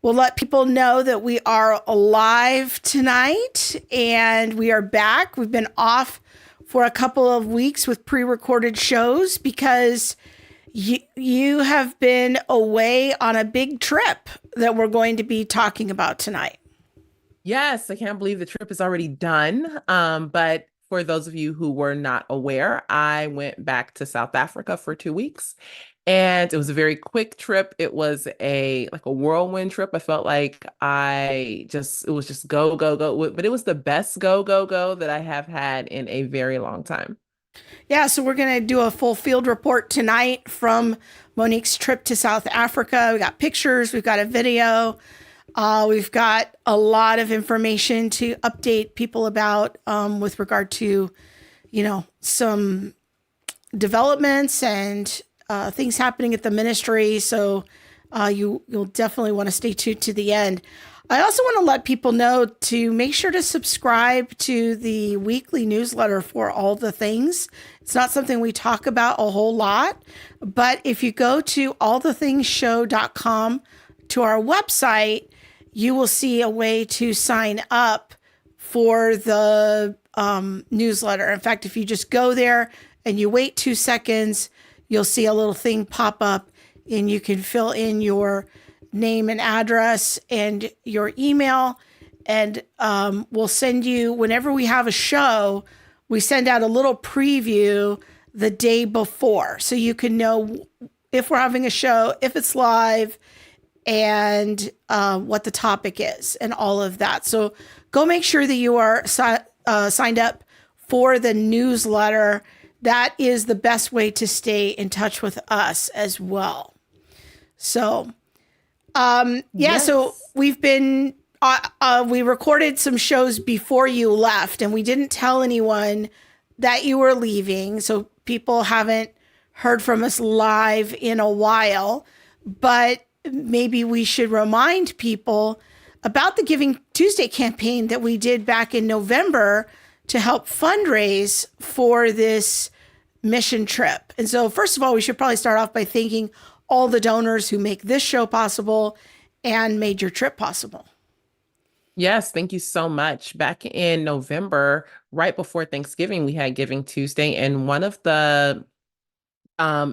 We'll let people know that we are alive tonight and we are back. We've been off for a couple of weeks with pre-recorded shows because you have been away on a big trip that we're going to be talking about tonight. Yes, I can't believe the trip is already done. But for those of you who were not aware, I went back to South Africa for 2 weeks, and it was a very quick trip. It was a whirlwind trip. I felt like it was just go, go, go. But it was the best go, go, go that I have had in a very long time. Yeah, so we're going to do a full field report tonight from Monique's trip to South Africa. We got pictures, we've got a video. We've got a lot of information to update people about with regard to, some developments and things happening at the ministry. So you'll definitely want to stay tuned to the end. I also want to let people know to make sure to subscribe to the weekly newsletter for all the things. It's not something we talk about a whole lot, but if you go to allthethingsshow.com to our website, you will see a way to sign up for the newsletter. In fact, if you just go there and you wait 2 seconds, you'll see a little thing pop up and you can fill in your name and address and your email. And we'll send you, whenever we have a show, we send out a little preview the day before. So you can know if we're having a show, if it's live, and what the topic is and all of that. So go make sure that you are signed up for the newsletter. That is the best way to stay in touch with us as well. So, Yes. so we've been, we recorded some shows before you left and we didn't tell anyone that you were leaving. So people haven't heard from us live in a while, but maybe we should remind people about the Giving Tuesday campaign that we did back in November to help fundraise for this mission trip. And so, first of all, we should probably start off by thanking all the donors who make this show possible and made your trip possible. Yes, thank you so much. Back in November, right before Thanksgiving, we had Giving Tuesday, and one of the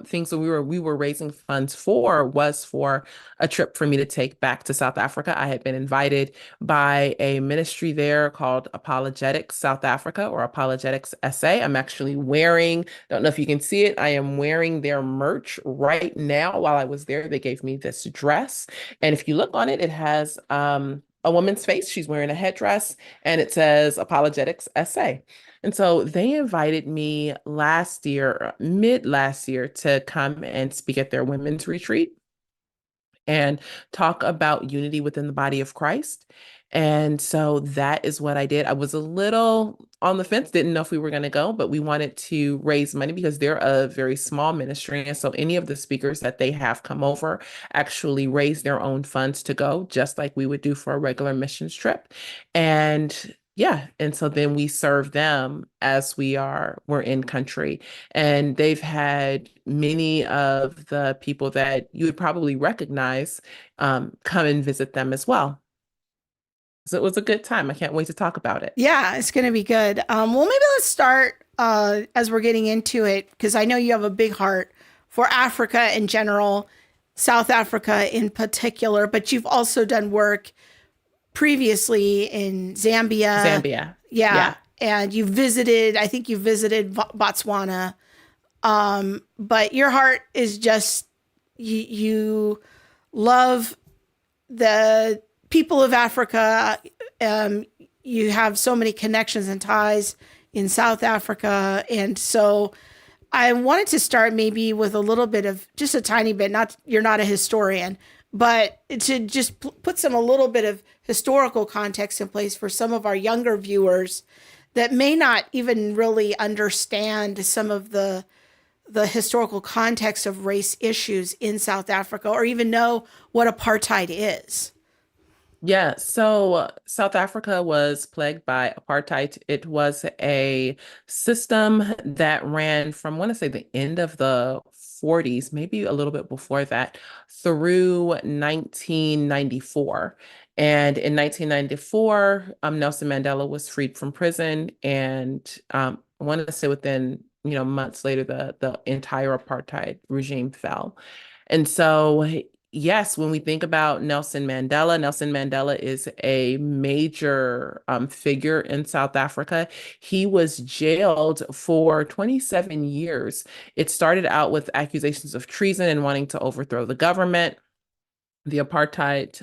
things that we were raising funds for was for a trip for me to take back to South Africa. I had been invited by a ministry there called Apologetics South Africa, or Apologetics SA. I'm actually wearing, don't know if you can see it, I am wearing their merch right now. While I was there, they gave me this dress, and if you look on it, it has a woman's face. She's wearing a headdress, and it says Apologetics SA. And so they invited me last year, mid last year, to come and speak at their women's retreat and talk about unity within the body of Christ. And so that is what I did. I was a little on the fence, didn't know if we were going to go, but we wanted to raise money because they're a very small ministry. And so any of the speakers that they have come over actually raise their own funds to go, just like we would do for a regular missions trip. And yeah, and so then we serve them as we're in country. And they've had many of the people that you would probably recognize come and visit them as well. So it was a good time. I can't wait to talk about it. Yeah, it's going to be good. Well, maybe let's start as we're getting into it, because I know you have a big heart for Africa in general, South Africa in particular, but you've also done work previously in Zambia. Zambia. Yeah. Yeah. And I think you visited Botswana. But your heart is just, you love the people of Africa. You have so many connections and ties in South Africa. And so I wanted to start maybe with a little bit of just a tiny bit, you're not a historian, but to just put a little bit of historical context in place for some of our younger viewers that may not even really understand some of the historical context of race issues in South Africa or even know what apartheid is. Yeah, so South Africa was plagued by apartheid. It was a system that ran from, I want to say, the end of the 1940s, maybe a little bit before that, through 1994. And in 1994, Nelson Mandela was freed from prison, and I wanted to say within, months later, the entire apartheid regime fell. And so, yes, when we think about Nelson Mandela is a major figure in South Africa. He was jailed for 27 years. It started out with accusations of treason and wanting to overthrow the government, the apartheid,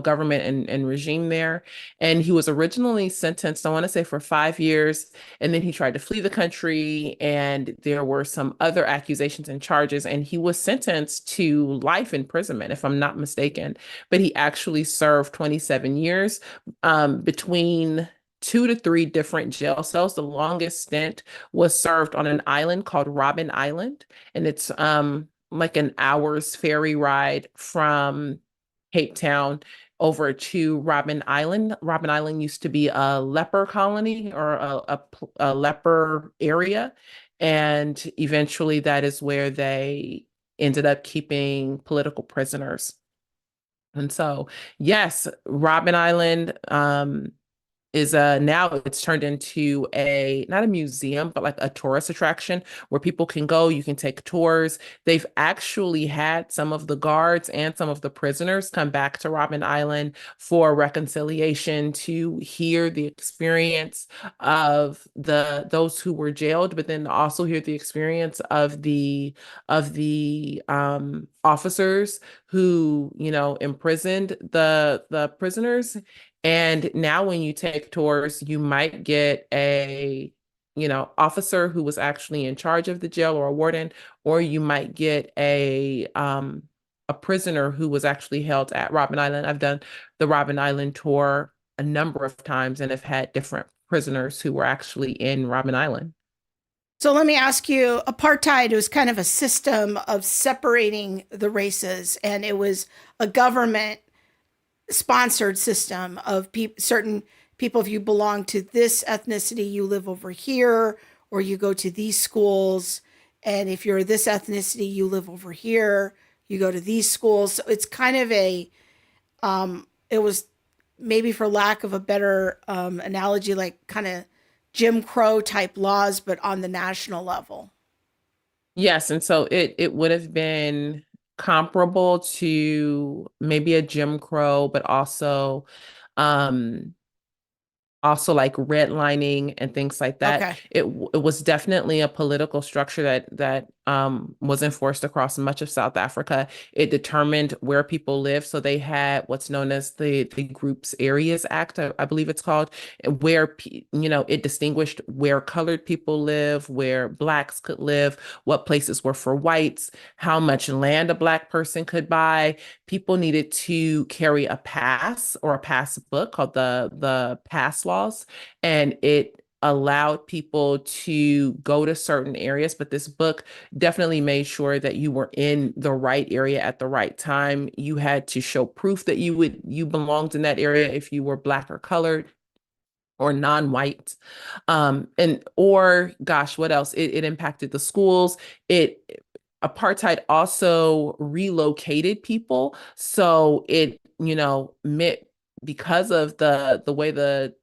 government and regime there. And he was originally sentenced, I want to say, for 5 years. And then he tried to flee the country, and there were some other accusations and charges. And he was sentenced to life imprisonment, if I'm not mistaken. But he actually served 27 years between 2 to 3 different jail cells. The longest stint was served on an island called Robben Island, and it's like an hour's ferry ride from Cape Town over to Robben Island. Robben Island used to be a leper colony, or a leper area. And eventually that is where they ended up keeping political prisoners. And so, yes, Robben Island, is now it's turned into a not a museum, but like a tourist attraction where people can go, you can take tours. They've actually had some of the guards and some of the prisoners come back to Robben Island for reconciliation, to hear the experience of those who were jailed, but then also hear the experience of the officers who, imprisoned the prisoners. And now when you take tours, you might get a, officer who was actually in charge of the jail, or a warden, or you might get a prisoner who was actually held at Robben Island. I've done the Robben Island tour a number of times and have had different prisoners who were actually in Robben Island. So let me ask you, apartheid was kind of a system of separating the races, and it was a government sponsored system of certain people. If you belong to this ethnicity, you live over here, or you go to these schools. And if you're this ethnicity, you live over here, you go to these schools. So it's kind of it was, maybe for lack of a better analogy, like kind of Jim Crow type laws, but on the national level. Yes, and so it would have been comparable to maybe a Jim Crow, but um also like redlining and things like that. Okay. It was definitely a political structure that was enforced across much of South Africa. It determined where people live. So they had what's known as the Groups Areas Act, I believe it's called, where it distinguished where colored people live, where blacks could live, what places were for whites, how much land a black person could buy. People needed to carry a pass, or a pass book called the pass laws, and it allowed people to go to certain areas. But this book definitely made sure that you were in the right area at the right time. You had to show proof that you belonged in that area if you were black or colored or non-white. And or gosh, what else? It impacted the schools. It Apartheid also relocated people. So it, meant, because of the way the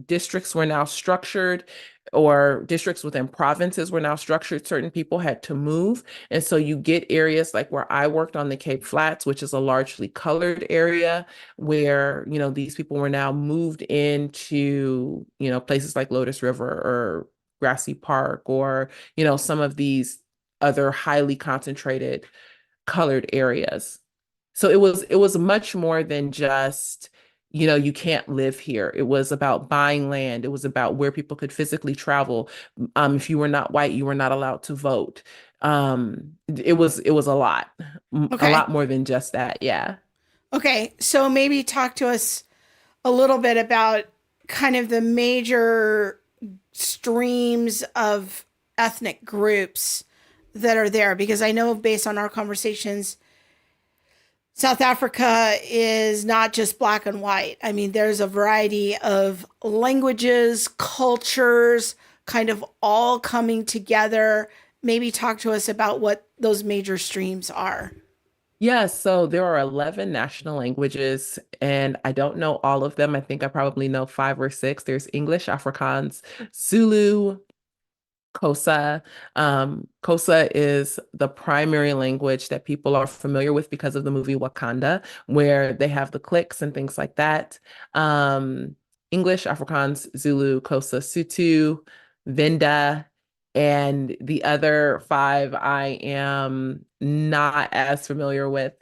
districts were now structured, or districts within provinces were now structured, certain people had to move. And so you get areas like where I worked on the Cape Flats, which is a largely colored area, where, these people were now moved into, places like Lotus River or Grassy Park, or, some of these other highly concentrated colored areas. So it was much more than just, you can't live here. It was about buying land. It was about where people could physically travel. If you were not white, you were not allowed to vote. It was a Okay. lot more than just that. Yeah. Okay. So maybe talk to us a little bit about kind of the major streams of ethnic groups that are there, because I know, based on our conversations, South Africa is not just black and white. I mean, there's a variety of languages, cultures, kind of all coming together. maybe talk to us about what those major streams are. Yes, so there are 11 national languages, and I don't know all of them. I think I probably know five or six. There's English, Afrikaans, Zulu, Xhosa. Xhosa is the primary language that people are familiar with because of the movie Wakanda, where they have the cliques and things like that. Um, English, Afrikaans, Zulu, Xhosa, Sutu, Venda, and the other five I am not as familiar with.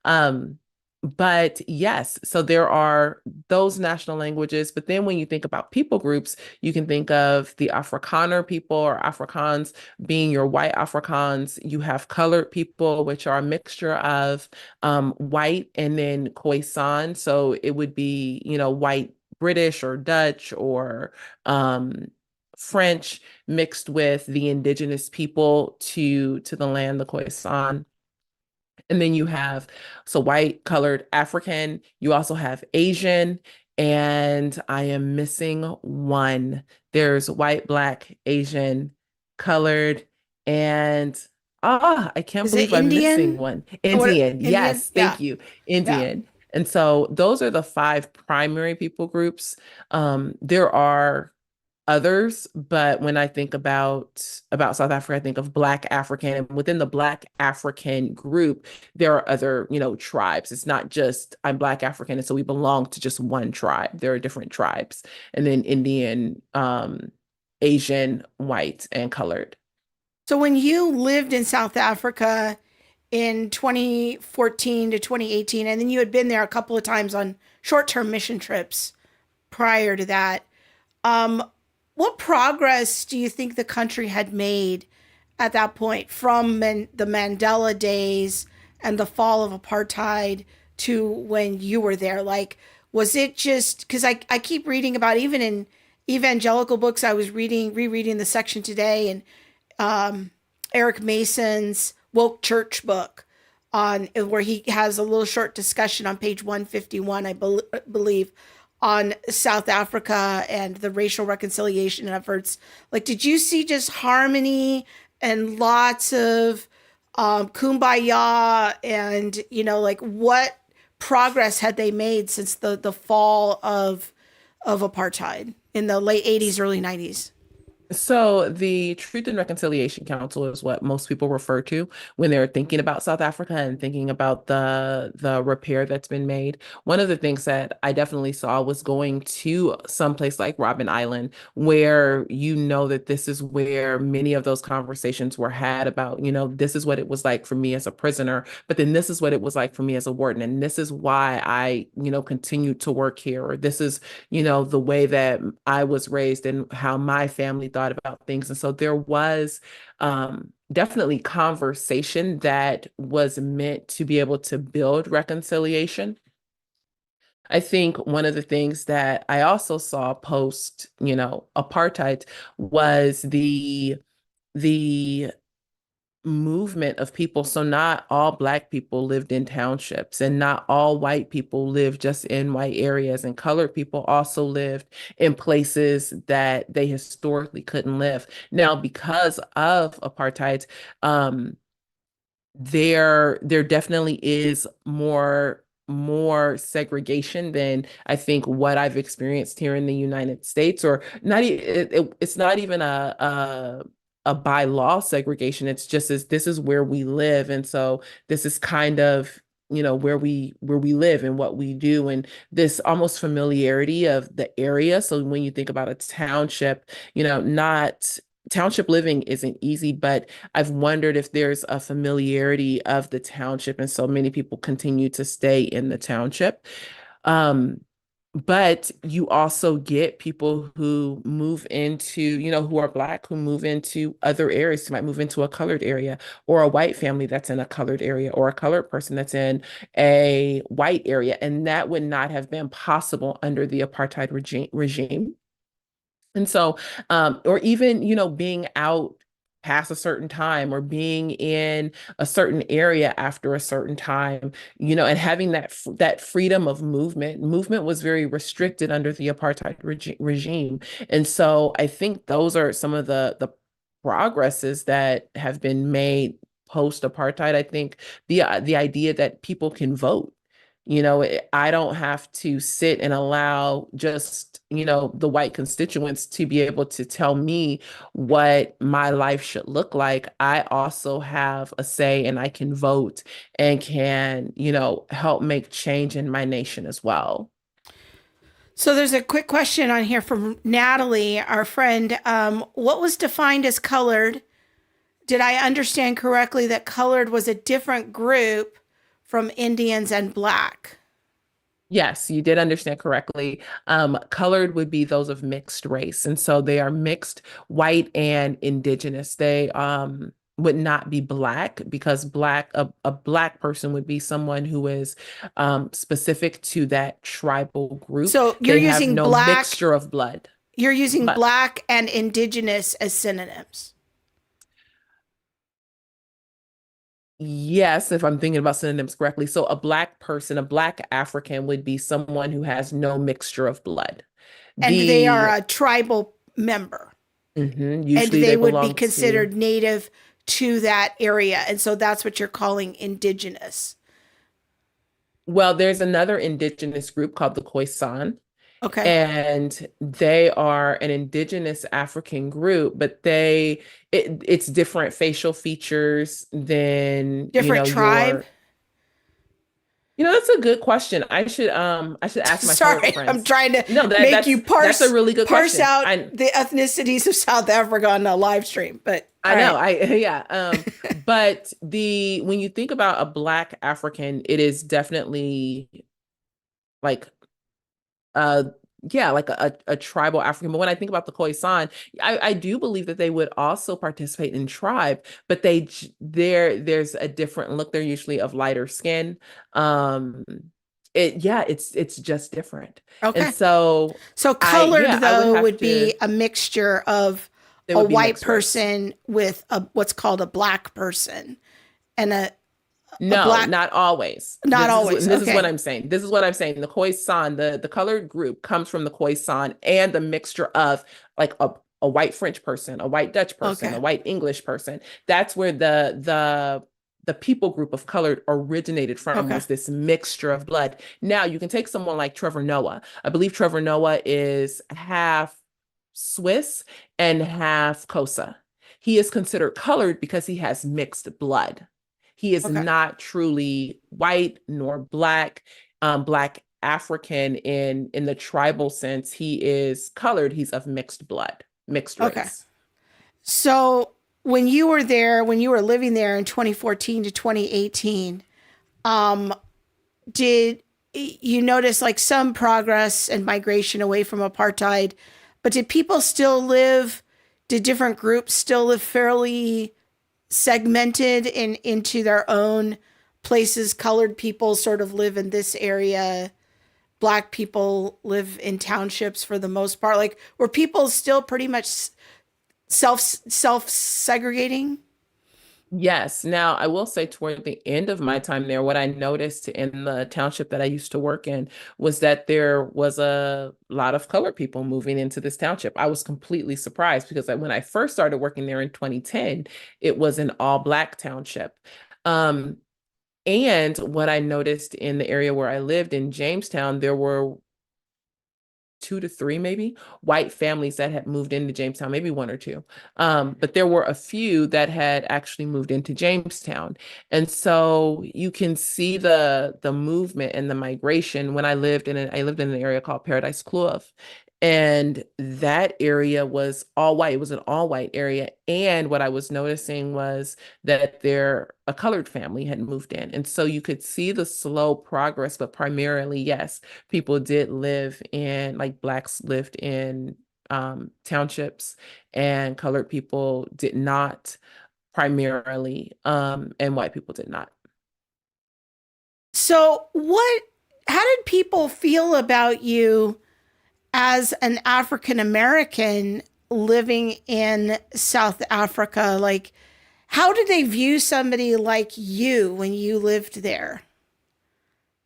Um, but yes, so there are those national languages. But then when you think about people groups, you can think of the Afrikaner people or Afrikaans being your white Afrikaans. You have colored people, which are a mixture of white and then Khoisan. So it would be, white British or Dutch or French mixed with the indigenous people to the land, the Khoisan. And then you have, so white, colored, African. You also have Asian, and I am missing one. There's white, black, Asian, colored, and I can't Is it believe I'm missing Indian? one. Or Indian. Indian? Yes, Yeah. thank you. Yeah. Indian. And so those are the five primary people groups. There are others, but when I think about South Africa, I think of Black African, and within the Black African group, there are other, tribes. It's not just I'm Black African, and so we belong to just one tribe. There are different tribes, and then Indian, Asian, white, and colored. So when you lived in South Africa in 2014 to 2018, and then you had been there a couple of times on short-term mission trips prior to that, um, what progress do you think the country had made at that point from the Mandela days and the fall of apartheid to when you were there? Like, was it just because I keep reading about, even in evangelical books, I was rereading the section today, and Eric Mason's Woke Church book on where he has a little short discussion on page 151, I believe, on South Africa and the racial reconciliation efforts. Like, did you see just harmony and lots of kumbaya, and like, what progress had they made since the fall of apartheid in the late 80s, early 90s? So the Truth and Reconciliation Council is what most people refer to when they're thinking about South Africa and thinking about the repair that's been made. One of the things that I definitely saw was going to some place like Robben Island, where that this is where many of those conversations were had about, this is what it was like for me as a prisoner, but then this is what it was like for me as a warden, and this is why I, continued to work here, or this is, the way that I was raised and how my family thought about things. And so there was definitely conversation that was meant to be able to build reconciliation. I think one of the things that I also saw post, apartheid was the movement of people. So not all Black people lived in townships, and not all white people lived just in white areas, and colored people also lived in places that they historically couldn't live. Now, because of apartheid, there definitely is more segregation than I think what I've experienced here in the United States, or not. It's not even a by law segregation. It's just as this is where we live, and so this is kind of where we live and what we do, and this almost familiarity of the area. So when you think about a township, not township living isn't easy, but I've wondered if there's a familiarity of the township, and so many people continue to stay in the township. Um, but you also get people who move into, who are Black, who move into other areas. You might move into a colored area, or a white family that's in a colored area, or a colored person that's in a white area. And that would not have been possible under the apartheid regime. And so, or even, being out past a certain time, or being in a certain area after a certain time, and having that freedom of movement. Movement was very restricted under the apartheid regime. And so I think those are some of the progresses that have been made post apartheid. I think the idea that people can vote. I don't have to sit and allow just, the white constituents to be able to tell me what my life should look like. I also have a say and I can vote and can, help make change in my nation as well. So there's a quick question on here from Natalie, our friend. What was defined as colored? Did I understand correctly that colored was a different group from Indians and black? Yes, you did understand correctly. Colored would be those of mixed race. And so they are mixed white and indigenous. They would not be black because a black person would be someone who is specific to that tribal group. So They have no mixture of blood. you're using But black and indigenous as synonyms. yes, if I'm thinking about synonyms correctly. So a black person, a black African would be someone who has no mixture of blood. And they are The a tribal member. And Usually they they would be belong to. considered native to that area. And so that's what you're calling indigenous. Well, there's another indigenous group called the Khoisan, Okay. and they are an indigenous African group, but it's different facial features than, Different tribe. that's a good question. I should ask my fellow Sorry, I'm friends. trying to No, make you that's a really good parse question. out the ethnicities of South Africa on a live stream. But I all know. right. Yeah. But when you think about a Black African, it is definitely like uh yeah, like a tribal African. But when I think about the Khoisan, I do believe that they would also participate in tribe, but there's a different look. They're usually of lighter skin. Um it's just different. And Okay. so So colored I would though have would to be a mixture of they a would be white mixed race. person with what's called a black person and a No, black, not always. not always. This is what Okay. I'm saying. This is what I'm saying. The Khoisan, the colored group comes from the Khoisan and the mixture of like a white French person, a white Dutch person, Okay. a white English person. That's where the people group of color originated from, Okay. was this mixture of blood. Now you can take someone like Trevor Noah. I believe Trevor Noah is half Swiss and half Xhosa. He is considered colored because he has mixed blood. He is Okay. not truly white nor black, black African in the tribal sense. He is colored. He's of mixed blood, mixed Okay. race. So when you were there, when you were living there in 2014 to 2018, um, did you notice like some progress and migration away from apartheid? But did people still live? Did different groups still live fairly segmented into their own places? Colored people sort of live in this area. Black people live in townships for the most part. Like were people still pretty much self segregating? Yes. Now, I will say toward the end of my time there, what I noticed in the township that I used to work in was that there was a lot of colored people moving into this township. I was completely surprised because when I first started working there in 2010, it was an all Black township. Um, and what I noticed in the area where I lived in Jamestown, there were two to three maybe white families that had moved into Jamestown, maybe one or two. But there were a few that had actually moved into Jamestown. And so you can see the movement and the migration. When I lived in an area called Paradise Clough. And that area was all white. It was an all white area. And what I was noticing was that a colored family had moved in. And so you could see the slow progress, but primarily, yes, people did live in, like Blacks lived in townships, and colored people did not primarily, and white people did not. So how did people feel about you as an African American living in South Africa? Like, how did they view somebody like you when you lived there?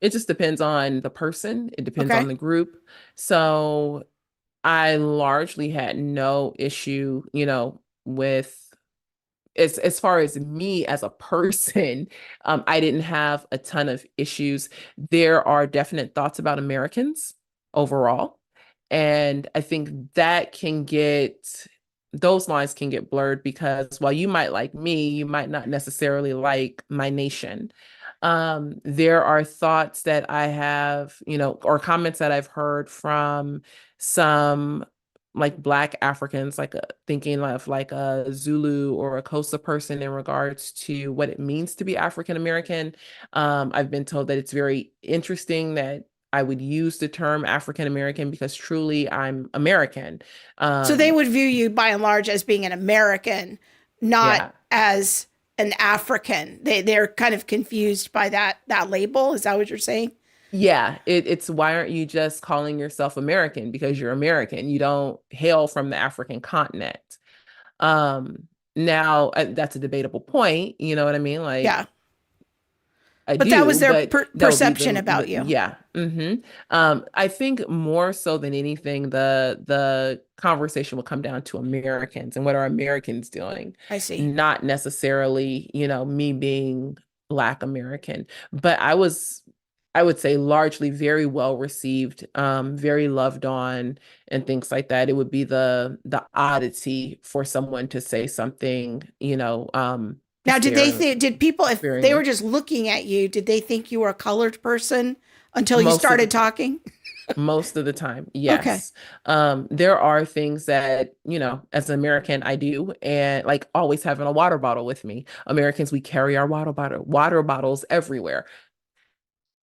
It just depends on the person, it depends on Okay. the group. So I largely had no issue, with as far as me as a person, I didn't have a ton of issues. There are definite thoughts about Americans overall. And I think that can get, those lines can get blurred because while you might like me, you might not necessarily like my nation. There are thoughts that I have, or comments that I've heard from some like Black Africans, like thinking of like a Zulu or a Xhosa person in regards to what it means to be African American. I've been told that it's very interesting that I would use the term African American because truly I'm American. So they Um, would view you by and large as being an American, not yeah. as an African. They're kind of confused by that label. Is that what you're saying? Yeah, it's why aren't you just calling yourself American because you're American? You don't hail from the African continent. Now that's a debatable point, you know what I mean? Like Yeah. I But that was do, their but that would be perception the, about you. yeah. I think more so than anything, the conversation will come down to Americans and what are Americans doing, I see. not necessarily, me being Black American. But I would say largely very well received, very loved on and things like that. It would be the oddity for someone to say something, Now, did they disparaging, think, did people, if they were disparaging. just looking at you, did they think you were a colored person until you Most of the started time. talking? Most of the time, Okay. yes. There are things that, as an American, I do, and like always having a water bottle with me. Americans, we carry our water bottles everywhere.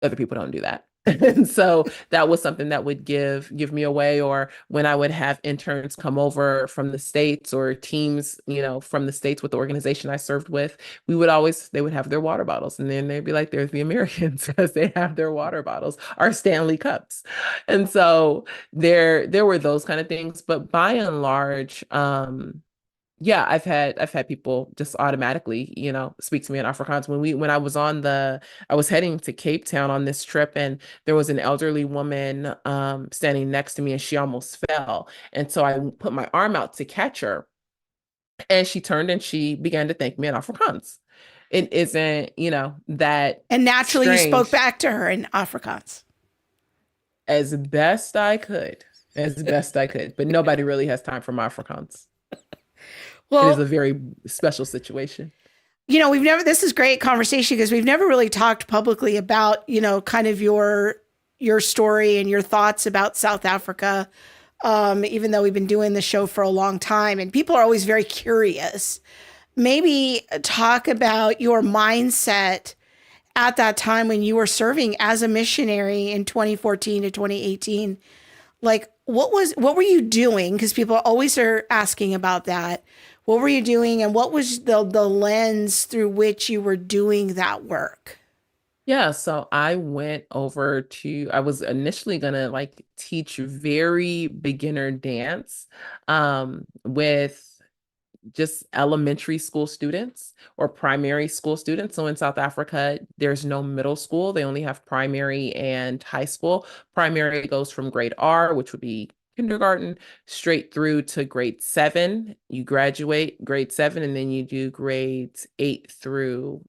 Other people don't do that. And so that was something that would give me away. Or when I would have interns come over from the States or teams, from the States with the organization I served with, they would have their water bottles. And then they'd be like, there's the Americans because they have their water bottles, our Stanley cups. And so there were those kind of things. But by and large, yeah, I've had people just automatically, speak to me in Afrikaans. When I was heading to Cape Town on this trip, and there was an elderly woman standing next to me, and she almost fell. And so I put my arm out to catch her, and she turned and she began to thank me in Afrikaans. It isn't, that And naturally, you spoke strange. back to her in Afrikaans. As best I could, as best I could, but nobody really has time for my Afrikaans. It is a Well, very special situation. this is great conversation because we've never really talked publicly about, kind of your story and your thoughts about South Africa. Even though we've been doing the show for a long time and people are always very curious. Maybe talk about your mindset at that time when you were serving as a missionary in 2014 to 2018. Like what were you doing? Because people always are asking about that. What were you doing and what was the lens through which you were doing that work? Yeah, so I was initially gonna like teach very beginner dance with just elementary school students or primary school students. So in South Africa, there's no middle school. They only have primary and high school. Primary goes from grade R, which would be kindergarten, straight through to grade 7. You graduate grade 7, and then you do grades 8 through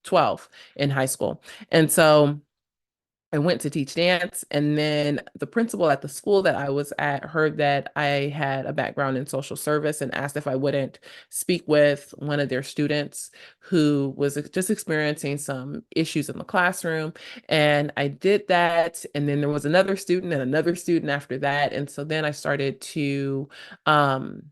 12 in high school. And so I went to teach dance, and then the principal at the school that I was at heard that I had a background in social service and asked if I wouldn't speak with one of their students who was just experiencing some issues in the classroom. And I did that. And then there was another student after that. And so then I started to um,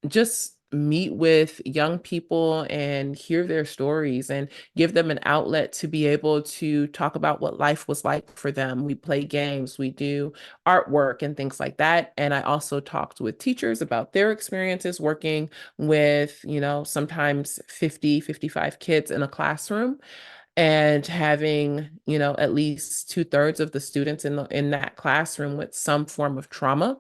just meet with young people and hear their stories and give them an outlet to be able to talk about what life was like for them. We play games, we do artwork and things like that. And I also talked with teachers about their experiences working with, sometimes 50, 55 kids in a classroom and having, at least 2/3 of the students in that classroom with some form of trauma.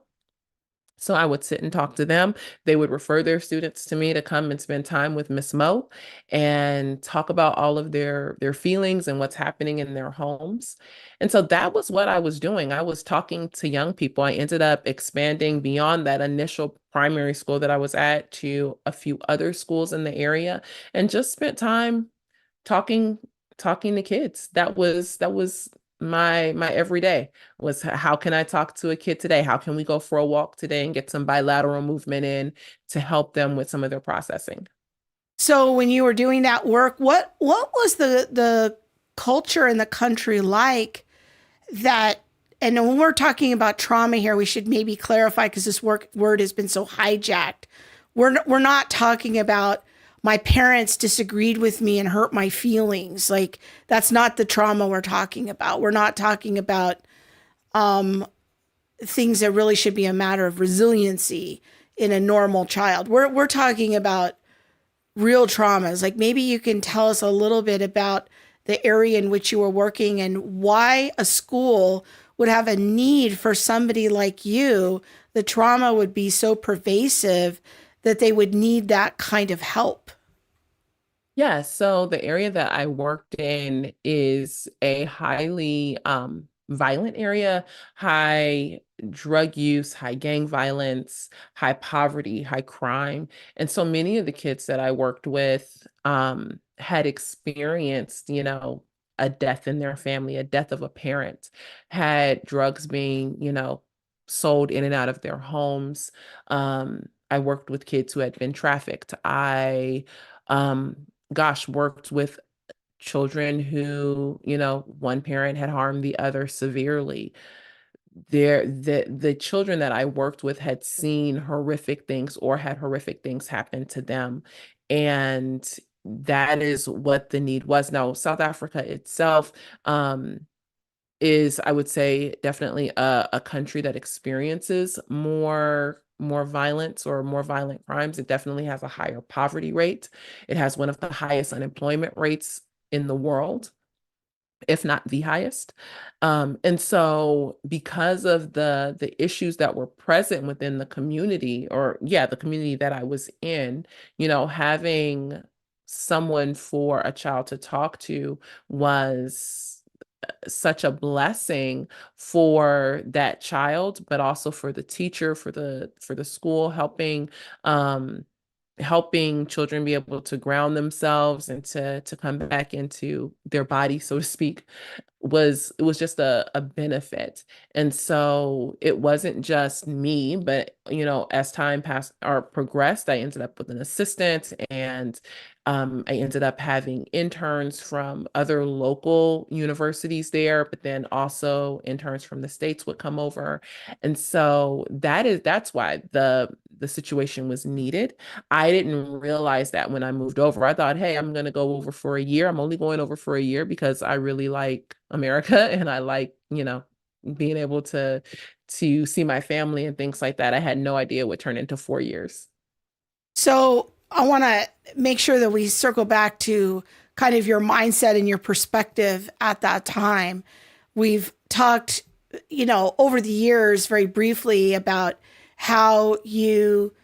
So I would sit and talk to them. They would refer their students to me to come and spend time with Miss Mo and talk about all of their feelings and what's happening in their homes. And so that was what I was doing. I was talking to young people. I ended up expanding beyond that initial primary school that I was at to a few other schools in the area and just spent time talking talking to kids. That was my everyday was how can I talk to a kid today? How can we go for a walk today and get some bilateral movement in to help them with some of their processing? So when you were doing that work, what was the culture in the country like that? And when we're talking about trauma here, we should maybe clarify because this word has been so hijacked. We're not talking about my parents disagreed with me and hurt my feelings. Like that's not the trauma we're talking about. We're not talking about things that really should be a matter of resiliency in a normal child. We're talking about real traumas. Like maybe you can tell us a little bit about the area in which you were working and why a school would have a need for somebody like you. The trauma would be so pervasive that they would need that kind of help. Yeah, so the area that I worked in is a highly violent area, high drug use, high gang violence, high poverty, high crime. And so many of the kids that I worked with had experienced, a death in their family, a death of a parent, had drugs being, sold in and out of their homes. I worked with kids who had been trafficked. I um, worked with children who, one parent had harmed the other severely. The children that I worked with had seen horrific things or had horrific things happen to them. And that is what the need was. Now, South Africa itself, is, I would say, definitely a country that experiences more violence or more violent crimes. It definitely has a higher poverty rate. It has one of the highest unemployment rates in the world, if not the highest. And so because of the issues that were present within the community, or yeah, the community that I was in, having someone for a child to talk to was such a blessing for that child, but also for the teacher, for the school, helping children be able to ground themselves and to come back into their body, so to speak, it was just a benefit. And so it wasn't just me, but as time passed or progressed, I ended up with an assistant, and I ended up having interns from other local universities there, but then also interns from the States would come over. And so that's why the situation was needed. I didn't realize that when I moved over. I thought, hey, I'm going to go over for a year. I'm only going over for a year because I really like America and I like, being able to see my family and things like that. I had no idea it would turn into 4 years. So I want to make sure that we circle back to kind of your mindset and your perspective at that time. We've talked, over the years very briefly about how you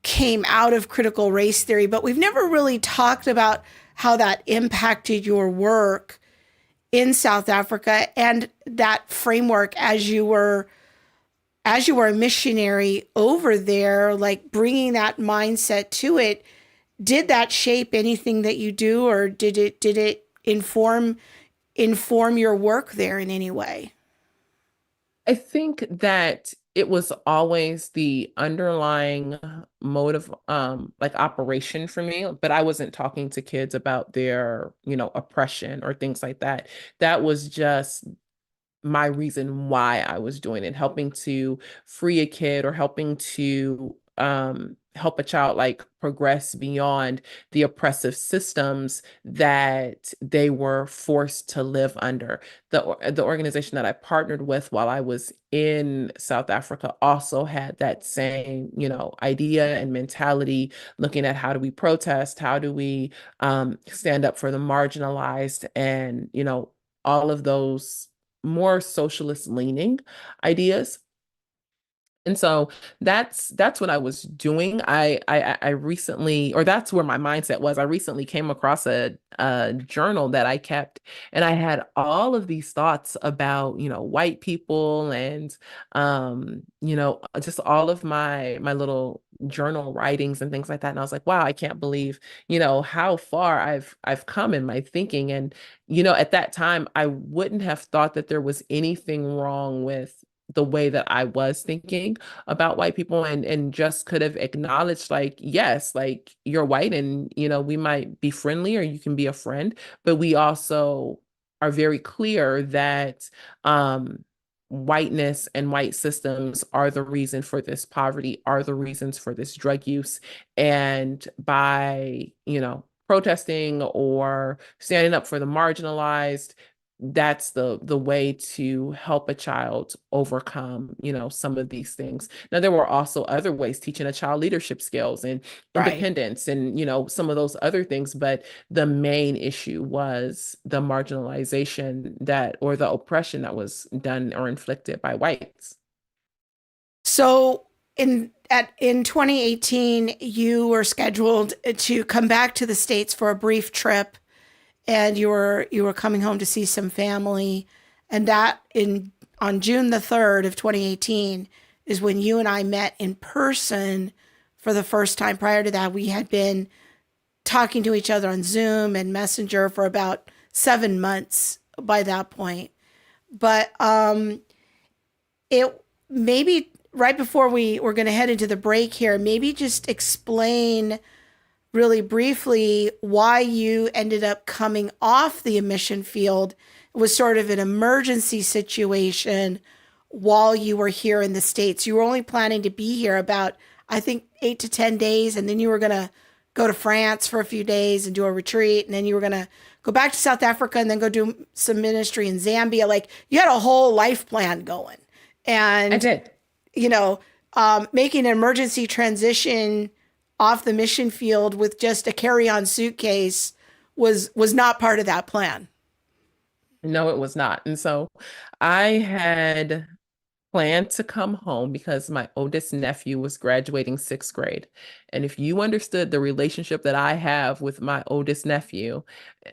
came out of critical race theory, but we've never really talked about how that impacted your work in South Africa and that framework as you were a missionary over there, like bringing that mindset to it. Did that shape anything that you do, or did it inform your work there in any way? I think that it was always the underlying motive, like operation for me, but I wasn't talking to kids about their, oppression or things like that. That was just my reason why I was doing it, helping to free a kid or helping to help a child like progress beyond the oppressive systems that they were forced to live under. The organization that I partnered with while I was in South Africa also had that same, idea and mentality, looking at how do we protest, how do we stand up for the marginalized, and all of those more socialist leaning ideas. And so that's what I was doing. I recently, or that's where my mindset was. I recently came across a journal that I kept, and I had all of these thoughts about, white people and just all of my little journal writings and things like that. And I was like, wow, I can't believe, how far I've come in my thinking. And, at that time, I wouldn't have thought that there was anything wrong with the way that I was thinking about white people, and just could have acknowledged, like, yes, like, you're white, and we might be friendly, or you can be a friend, but we also are very clear that whiteness and white systems are the reason for this poverty, are the reasons for this drug use. And by, protesting or standing up for the marginalized, that's the way to help a child overcome, some of these things. Now, there were also other ways, teaching a child leadership skills and Right. independence and, some of those other things, but the main issue was the marginalization, that, or the oppression that was done or inflicted by whites. So in 2018, you were scheduled to come back to the States for a brief trip, and you were coming home to see some family, and that in on June the 3rd of 2018 is when you and I met in person for the first time. Prior to that, we had been talking to each other on Zoom and Messenger for about 7 months by that point. But it maybe right before we were going to head into the break here, maybe just explain really briefly why you ended up coming off the emission field. It was sort of an emergency situation while you were here in the States. You were only planning to be here about, I think, 8 to 10 days, and then you were going to go to France for a few days and do a retreat, and then you were going to go back to South Africa and then go do some ministry in Zambia. Like, you had a whole life plan going. I And, did. you know, making an emergency transition off the mission field with just a carry-on suitcase was not part of that plan. No, it was not. And so I had planned to come home because my oldest nephew was graduating sixth grade. And if you understood the relationship that I have with my oldest nephew,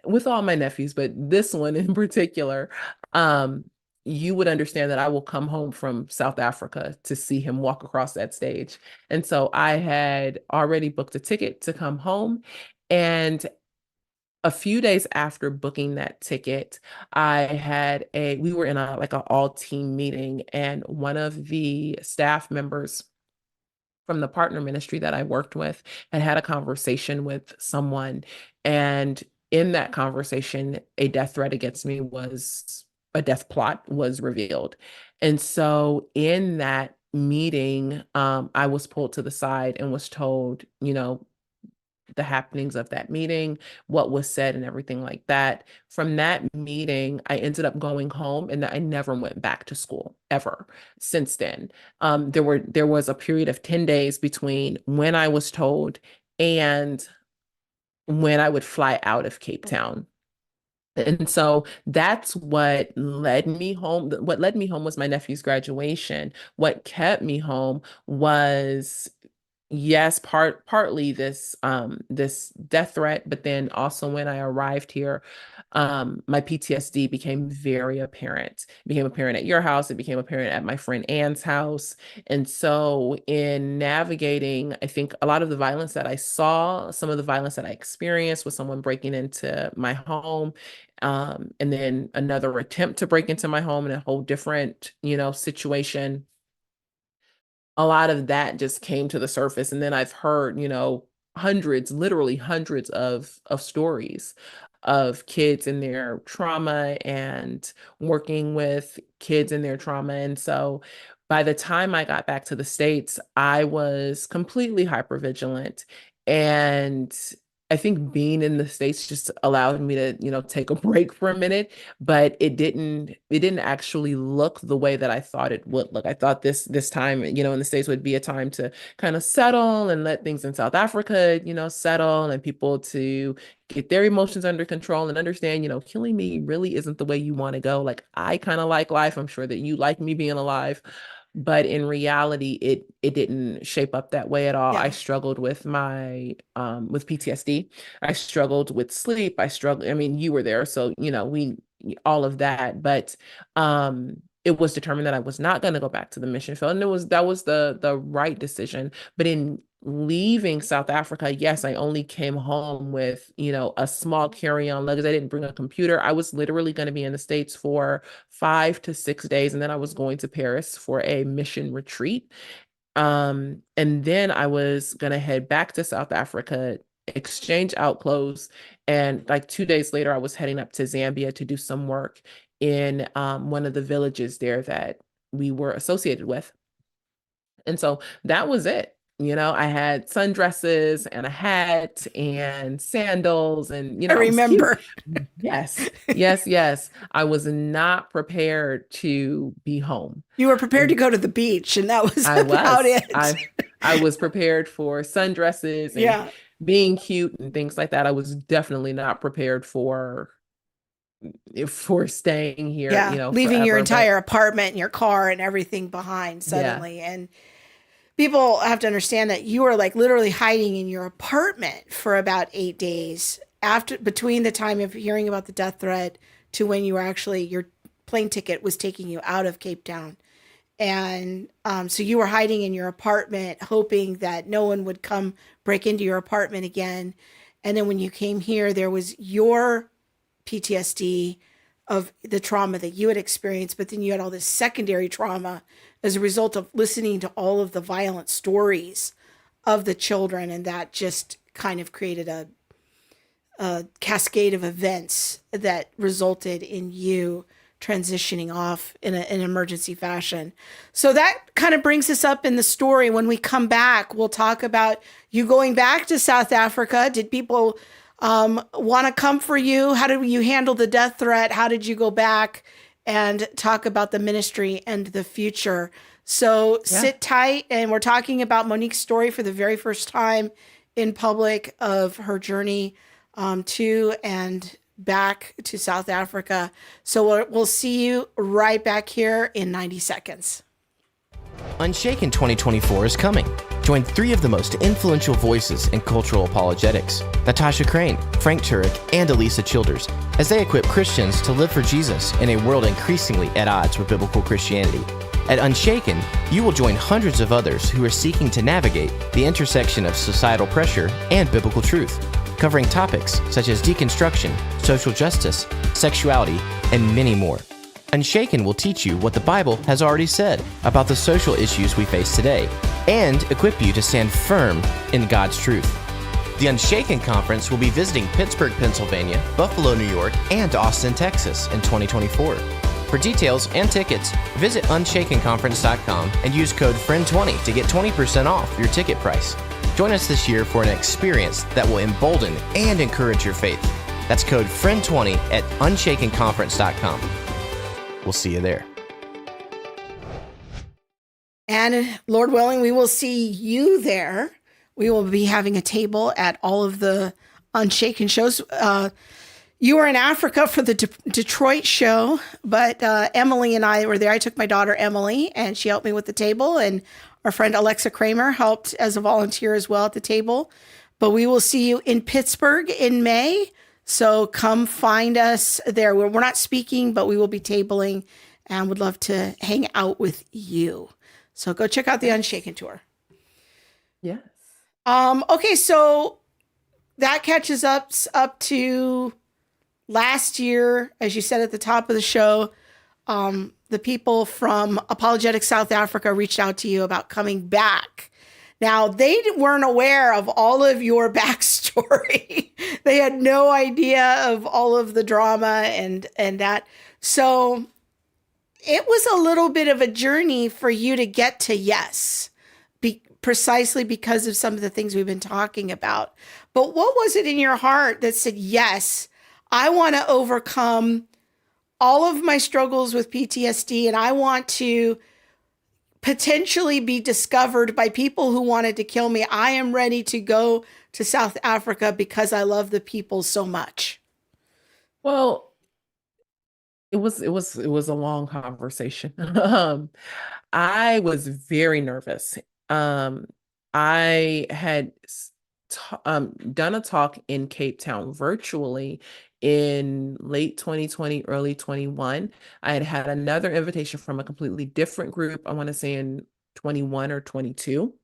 with all my nephews, but this one in particular, um, you would understand that I will come home from South Africa to see him walk across that stage. And so I had already booked a ticket to come home. And a few days after booking that ticket, we were in a like an all team meeting, and one of the staff members from the partner ministry that I worked with had a conversation with someone. And in that conversation, a death plot was revealed. And so in that meeting, I was pulled to the side and was told, the happenings of that meeting, what was said, and everything like that. From that meeting, I ended up going home, and I never went back to school ever since then. There was a period of 10 days between when I was told and when I would fly out of Cape Town. And so that's what led me home. What led me home was my nephew's graduation. What kept me home was, yes, partly this death threat, but then also when I arrived here, my PTSD became very apparent. It became apparent at your house. It became apparent at my friend Ann's house. And so in navigating, I think a lot of the violence that I saw, some of the violence that I experienced was someone breaking into my home, and then another attempt to break into my home in a whole different, situation. A lot of that just came to the surface. And then I've heard, hundreds, literally hundreds of stories of kids in their trauma and working with kids in their trauma. And so by the time I got back to the States, I was completely hypervigilant. And I think being in the States just allowed me to, take a break for a minute, but it didn't actually look the way that I thought it would look. I thought this time, in the States would be a time to kind of settle and let things in South Africa, settle, and people to get their emotions under control and understand, killing me really isn't the way you want to go. Like, I kind of like life. I'm sure that you like me being alive. but in reality, it didn't shape up that way at all. I Yeah. struggled with my with PTSD. I struggled with sleep. I struggled. I mean, you were there, so we all of that, but it was determined that I was not going to go back to the mission field, and that was the right decision. But in leaving South Africa, yes, I only came home with, a small carry-on luggage. I didn't bring a computer. I was literally going to be in the States for 5 to 6 days, and then I was going to Paris for a mission retreat. And then I was going to head back to South Africa, exchange out clothes, and like 2 days later, I was heading up to Zambia to do some work in one of the villages there that we were associated with. And so that was it. I had sundresses and a hat and sandals, and I I was cute. remember. Yes, yes, yes. I was not prepared to be home. You were prepared to And go to the beach, and that was I about was. it. I was prepared for sundresses and Yeah. being cute and things like that. I was definitely not prepared for staying here, Yeah. Leaving your forever. But entire apartment and your car and everything behind yeah, suddenly. And people have to understand that you were like literally hiding in your apartment for about 8 days after between the time of hearing about the death threat to when you were actually your plane ticket was taking you out of Cape Town. And so you were hiding in your apartment, hoping that no one would come break into your apartment again. And then when you came here, there was your PTSD of the trauma that you had experienced, but then you had all this secondary trauma as a result of listening to all of the violent stories of the children. And that just kind of created a cascade of events that resulted in you transitioning off in an emergency fashion. So that kind of brings us up in the story. When we come back, we'll talk about you going back to South Africa. Did people want to come for you? How did you handle the death threat? How did you go back? And talk about the ministry and the future. So yeah. sit tight. And we're talking about Monique's story for the very first time in public of her journey to and back to South Africa. So we'll see you right back here in 90 seconds. Unshaken 2024 is coming. Join three of the most influential voices in cultural apologetics, Natasha Crane, Frank Turek, and Elisa Childers, as they equip Christians to live for Jesus in a world increasingly at odds with biblical Christianity. At Unshaken, you will join hundreds of others who are seeking to navigate the intersection of societal pressure and biblical truth, covering topics such as deconstruction, social justice, sexuality, and many more. Unshaken will teach you what the Bible has already said about the social issues we face today and equip you to stand firm in God's truth. The Unshaken Conference will be visiting Pittsburgh, Pennsylvania, Buffalo, New York, and Austin, Texas in 2024. For details and tickets, visit unshakenconference.com and use code FRIEND20 to get 20% off your ticket price. Join us this year for an experience that will embolden and encourage your faith. That's code FRIEND20 at unshakenconference.com. We'll see you there. And Lord willing, we will see you there. We will be having a table at all of the Unshaken shows. You were in Africa for the Detroit show, but Emily and I were there. I took my daughter, Emily, and she helped me with the table. And our friend Alexa Kramer helped as a volunteer as well at the table. But we will see you in Pittsburgh in May. So come find us there. We're not speaking, but we will be tabling and would love to hang out with you. So go check out the Unshaken tour. Yes. Okay, so that catches up to last year, as you said at the top of the show. The people from Apologetics South Africa reached out to you about coming back. Now, they weren't aware of all of your backstory. They had no idea of all of the drama and that. So it was a little bit of a journey for you to get to yes, precisely because of some of the things we've been talking about. But what was it in your heart that said, yes, I want to overcome all of my struggles with PTSD, and I want to potentially be discovered by people who wanted to kill me. I am ready to go to South Africa because I love the people so much. Well, It was a long conversation. I was very nervous. Um, I had done a talk in Cape Town virtually in late 2020, early 21. I had had another invitation from a completely different group, I want to say in 21 or 22.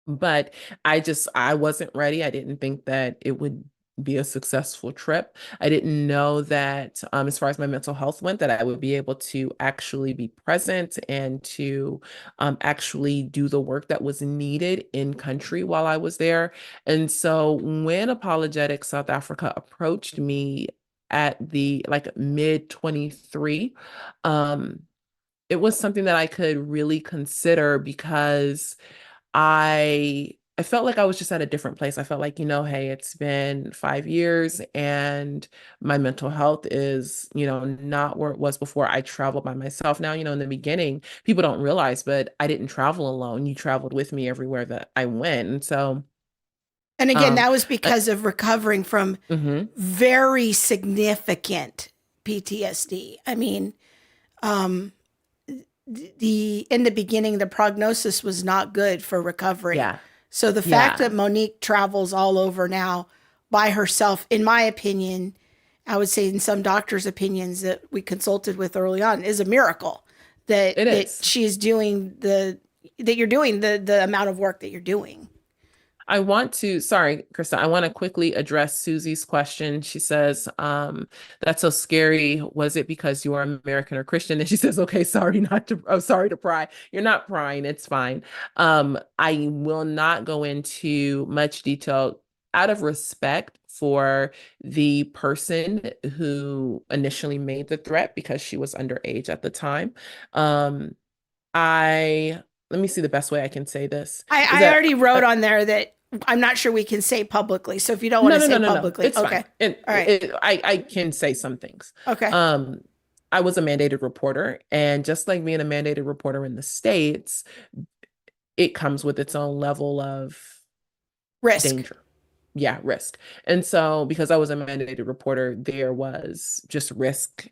But I wasn't ready. I didn't think that it would be a successful trip. I didn't know that, as far as my mental health went, that I would be able to actually be present and to actually do the work that was needed in country while I was there. And so when Apologetics South Africa approached me at the like mid 23, um, it was something that I could really consider because I felt like I was just at a different place. I felt like, hey, it's been 5 years and my mental health is, not where it was before. I traveled by myself now. In the beginning, people don't realize, but I didn't travel alone. You traveled with me everywhere that I went. And so, And again, um, that was I, because of recovering from mhm, very significant PTSD. I mean, um, in the beginning, the prognosis was not good for recovery. yeah, So the fact that yeah, Monique travels all over now by herself, in my opinion, I would say in some doctors' opinions that we consulted with early on, is a miracle it that is. she is doing that you're doing the amount of work that you're doing. Sorry, Krista, I want to quickly address Susie's question. She says, that's so scary. Was it because you are American or Christian? And she says, okay, sorry to pry. You're not prying. It's fine. I will not go into much detail out of respect for the person who initially made the threat because she was underage at the time. Um, Let me see the best way I can say this is I that already wrote on there that I'm not sure we can say publicly. So if you don't want no, to no, say no, no, no. publicly, It's fine. okay. And All right. I can say some things. Okay. Um, I was a mandated reporter, and just like being a mandated reporter in the States, it comes with its own level of Risk. danger. Yeah, risk. And so because I was a mandated reporter, there was just risk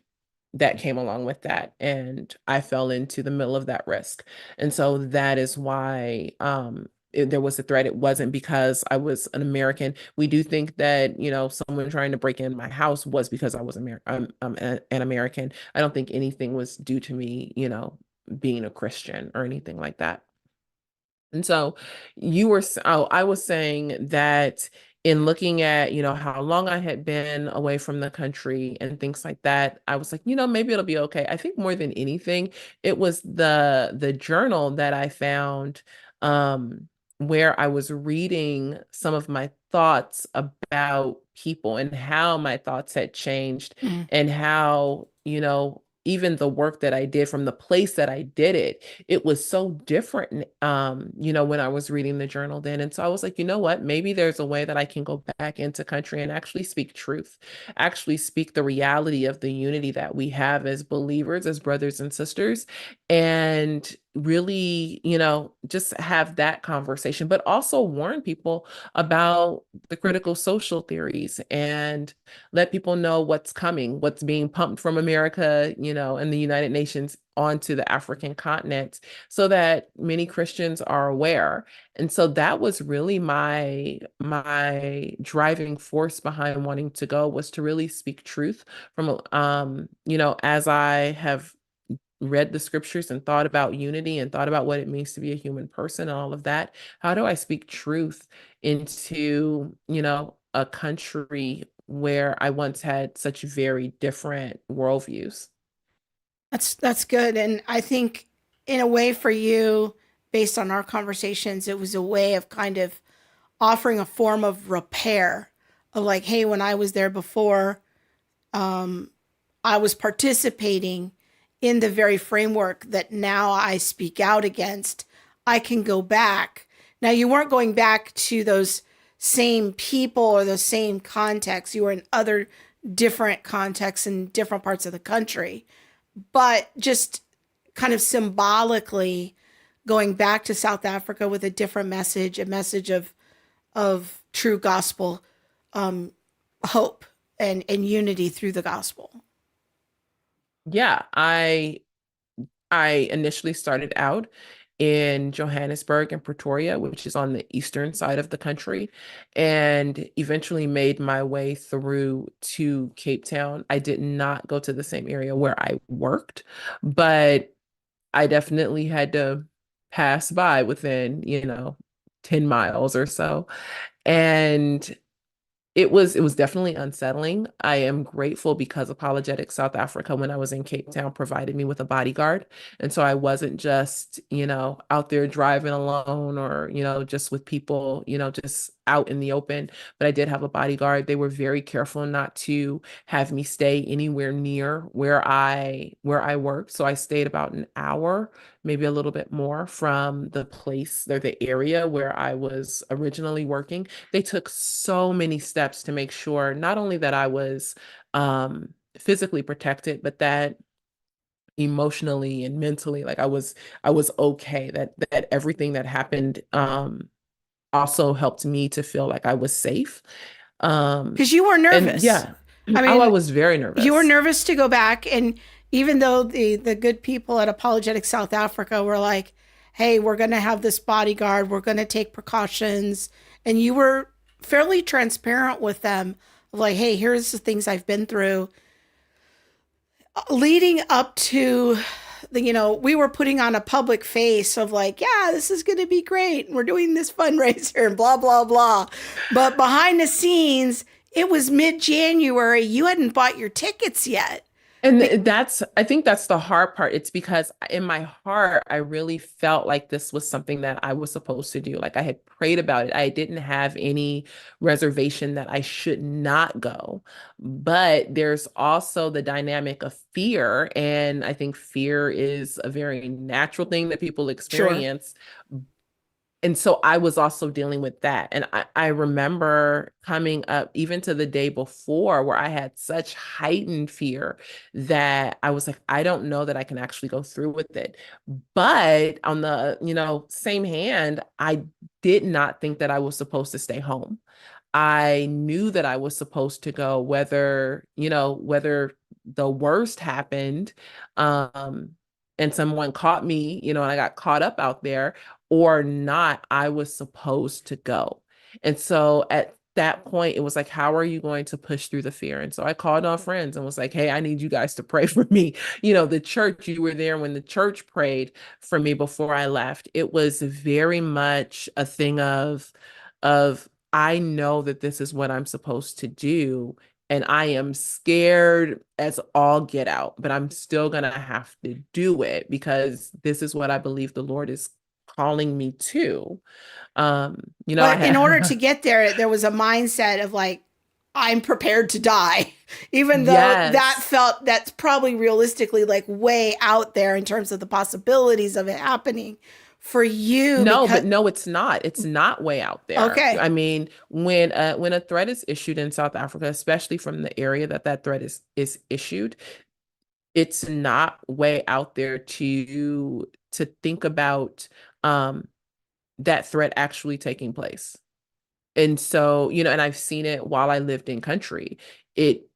that came along with that. And I fell into the middle of that risk. And so that is why there was a threat. It wasn't because I was an American. We do think that, someone trying to break in my house was because I was an American. I don't think anything was due to me, being a Christian or anything like that. And so I was saying that in looking at, how long I had been away from the country and things like that, I was like, maybe it'll be okay. I think more than anything, it was the journal that I found where I was reading some of my thoughts about people and how my thoughts had changed Mm. and how, even the work that I did from the place that I did it, it was so different, when I was reading the journal then. And so I was like, you know what, maybe there's a way that I can go back into country and actually speak truth, actually speak the reality of the unity that we have as believers, as brothers and sisters, and really, just have that conversation, but also warn people about the critical social theories and let people know what's coming, what's being pumped from America, and the United Nations onto the African continent so that many Christians are aware. And so that was really my driving force behind wanting to go, was to really speak truth from as I have read the scriptures and thought about unity and thought about what it means to be a human person and all of that. How do I speak truth into, a country where I once had such very different worldviews? That's good. And I think in a way for you, based on our conversations, it was a way of kind of offering a form of repair of like, hey, when I was there before, um, I was participating in the very framework that now I speak out against. I can go back. Now, you weren't going back to those same people or those same contexts. You were in other different contexts in different parts of the country, but just kind of symbolically going back to South Africa with a different message, a message of true gospel, hope and unity through the gospel. Yeah, I initially started out in Johannesburg and Pretoria, which is on the eastern side of the country, and eventually made my way through to Cape Town. I did not go to the same area where I worked, but I definitely had to pass by within, 10 miles or so. And it was definitely unsettling. I am grateful because Apologetics South Africa, when I was in Cape Town, provided me with a bodyguard. And so I wasn't just, out there driving alone or, just with people, just out in the open. But I did have a bodyguard. They were very careful not to have me stay anywhere near where I worked. So I stayed about an hour, maybe a little bit more from the place or the area where I was originally working. They took so many steps to make sure not only that I was physically protected, but that emotionally and mentally, like I was okay, that everything that happened also helped me to feel like I was safe. Um, Because you were and nervous. yeah, I oh, I mean, was very you were nervous. nervous to go back. And even though the good people at Apologetics South Africa were like, hey, we're going to have this bodyguard, we're going to take precautions. And you were fairly transparent with them of like, hey, here's the things I've been through. Leading up to we were putting on a public face of like, yeah, this is going to be great. And we're doing this fundraiser and blah, blah, blah. But behind the scenes, it was mid-January. You hadn't bought your tickets yet. And I think that's the hard part. It's because in my heart, I really felt like this was something that I was supposed to do. Like I had prayed about it. I didn't have any reservation that I should not go. But there's also the dynamic of fear. And I think fear is a very natural thing that people Sure. experience. And so I was also dealing with that. And I remember coming up even to the day before where I had such heightened fear that I was like, I don't know that I can actually go through with it. But on the, same hand, I did not think that I was supposed to stay home. I knew that I was supposed to go, whether the worst happened, um, and someone caught me, and I got caught up out there or not, I was supposed to go. And so at that point, it was like, how are you going to push through the fear? And so I called on friends and was like, hey, I need you guys to pray for me. The church, you were there when the church prayed for me before I left. It was very much a thing of I know that this is what I'm supposed to do. And I am scared as all get out, but I'm still going to have to do it because this is what I believe the Lord is calling me to. I But in order had, to get there, there was a mindset of like, I'm prepared to die, even though yes. that's probably realistically like way out there in terms of the possibilities of it happening for you No, because, but no, it's not. It's not way out there. okay, I mean, when a threat is issued in South Africa, especially from the area that threat is issued, it's not way out there to think about um that threat actually taking place. And so, and I've seen it while I lived in country. It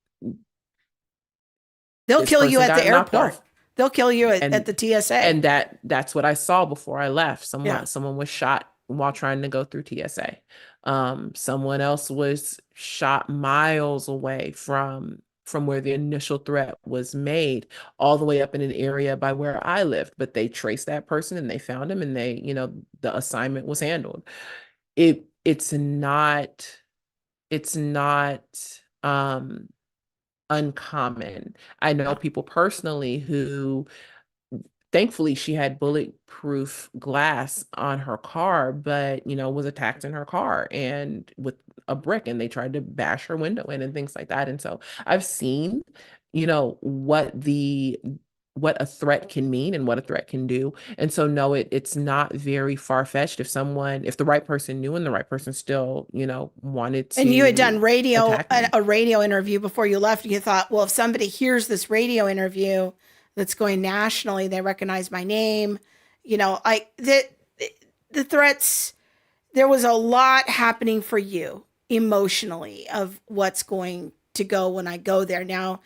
they'll This kill you person at the got knocked airport. off. They'll kill you at And the TSA. and that's what I saw before I left. Yeah. Someone was shot while trying to go through TSA. Someone else was shot miles away from where the initial threat was made, all the way up in an area by where I lived. But they traced that person and they found him, and the assignment was handled. It's not um uncommon. I know people personally who, thankfully, she had bulletproof glass on her car, but was attacked in her car and with a brick, and they tried to bash her window in and things like that. And so I've seen, what a threat can mean and what a threat can do. And so no, it's not very far-fetched if the right person knew and the right person still, wanted And you had done to attack me. a radio interview before you left. And you thought, well, if somebody hears this radio interview that's going nationally, they recognize my name. The threats, there was a lot happening for you emotionally of what's going to go when I go there. Now,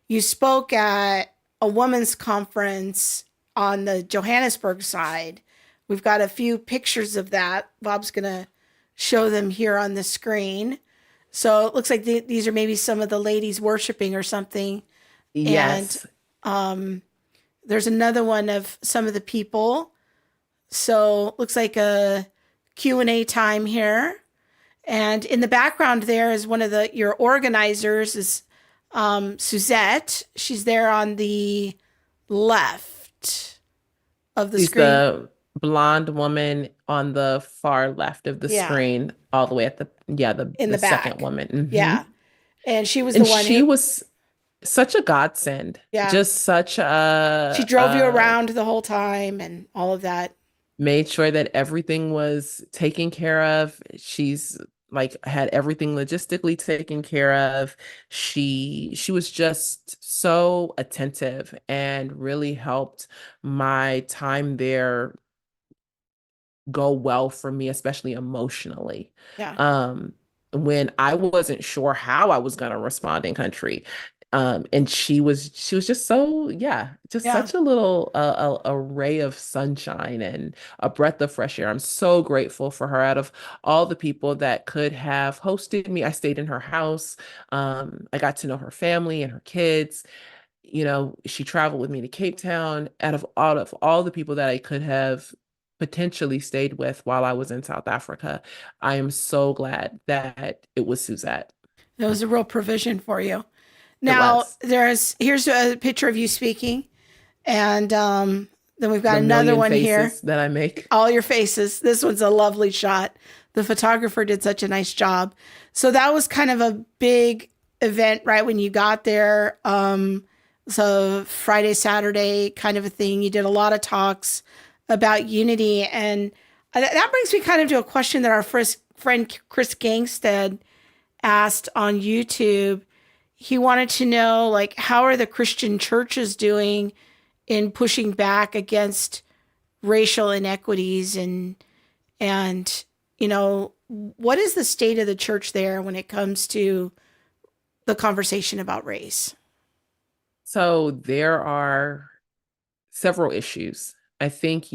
you spoke at a women's conference on the Johannesburg side. We've got a few pictures of that. Bob's going to show them here on the screen. So it looks like these are maybe some of the ladies worshiping or something. And Yes. there's another one of some of the people. So looks like a Q&A time here. And in the background there is one of your organizers is Suzette. She's there on the left of the She's screen. the blonde woman on the far left of the Yeah. screen, all the way at In the the second back. woman. Mhm. Yeah. And she was And the one she who, was such a godsend. yeah, Just such she a, drove you around the whole time and all of that. made sure that everything was taken care of. She's like had everything logistically taken care of. She was just so attentive and really helped my time there go well for me, especially emotionally. Yeah. Um, when I wasn't sure how I was gonna respond in country. And she was just so, yeah, just Yeah. such a little a ray of sunshine and a breath of fresh air. I'm so grateful for her. Out of all the people that could have hosted me, I stayed in her house. I got to know her family and her kids. She traveled with me to Cape Town. Out of all the people that I could have potentially stayed with while I was in South Africa, I am so glad that it was Suzette. It was a real provision for you. It Now, was. here's a picture of you speaking. And then we've got The another million one here. faces that I make. All your faces. This one's a lovely shot. The photographer did such a nice job. So that was kind of a big event right when you got there. So Friday, Saturday kind of a thing. You did a lot of talks about unity. And that brings me kind of to a question that our first friend Chris Gangstead asked on YouTube. He wanted to know, like, how are the Christian churches doing in pushing back against racial inequities and what is the state of the church there when it comes to the conversation about race? So there are several issues. I think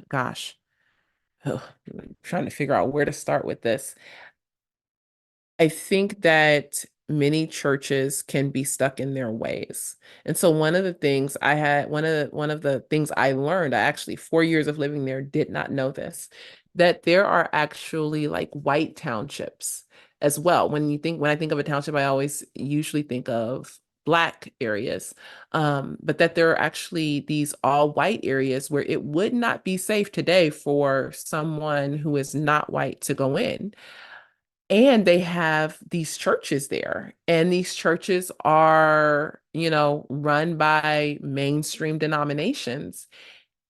gosh, I'm trying to figure out where to start with this. I think that many churches can be stuck in their ways. And so one of the things I learned, I actually 4 years of living there did not know this, that there are actually like white townships as well. When I think of a township, I always usually think of Black areas, but that there are actually these all white areas where it would not be safe today for someone who is not white to go in. And they have these churches there, and these churches are, run by mainstream denominations.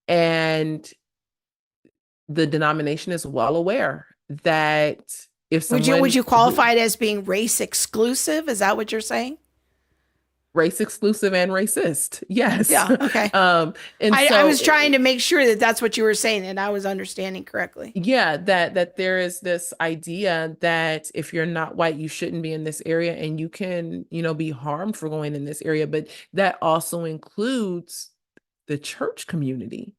And the denomination is well aware that if Would someone you who qualify it as being race exclusive? Is that what you're saying? race exclusive and racist, yes. Yeah. Okay. And I so was trying to make sure that that's what you were saying and I was understanding correctly. yeah, that there is this idea that if you're not white, you shouldn't be in this area, and you can, be harmed for going in this area. But that also includes the church community.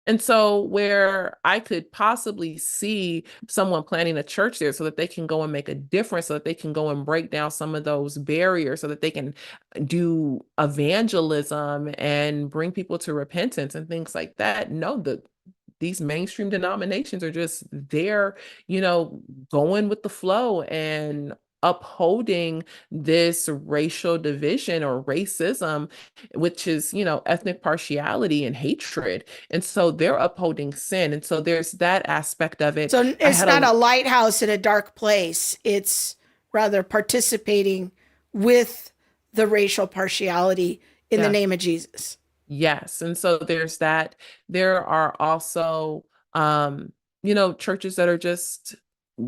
And so where I could possibly see someone planning a church there so that they can go and make a difference, so that they can go and break down some of those barriers, so that they can do evangelism and bring people to repentance and things like that. No, these mainstream denominations are just there, going with the flow and upholding this racial division or racism, which is, ethnic partiality and hatred. And so they're upholding sin. And so there's that aspect of it. So I it's had not a a lighthouse in a dark place. It's rather participating with the racial partiality in the name Yes. of Jesus. Yes. And so there's that. There are also, churches that are just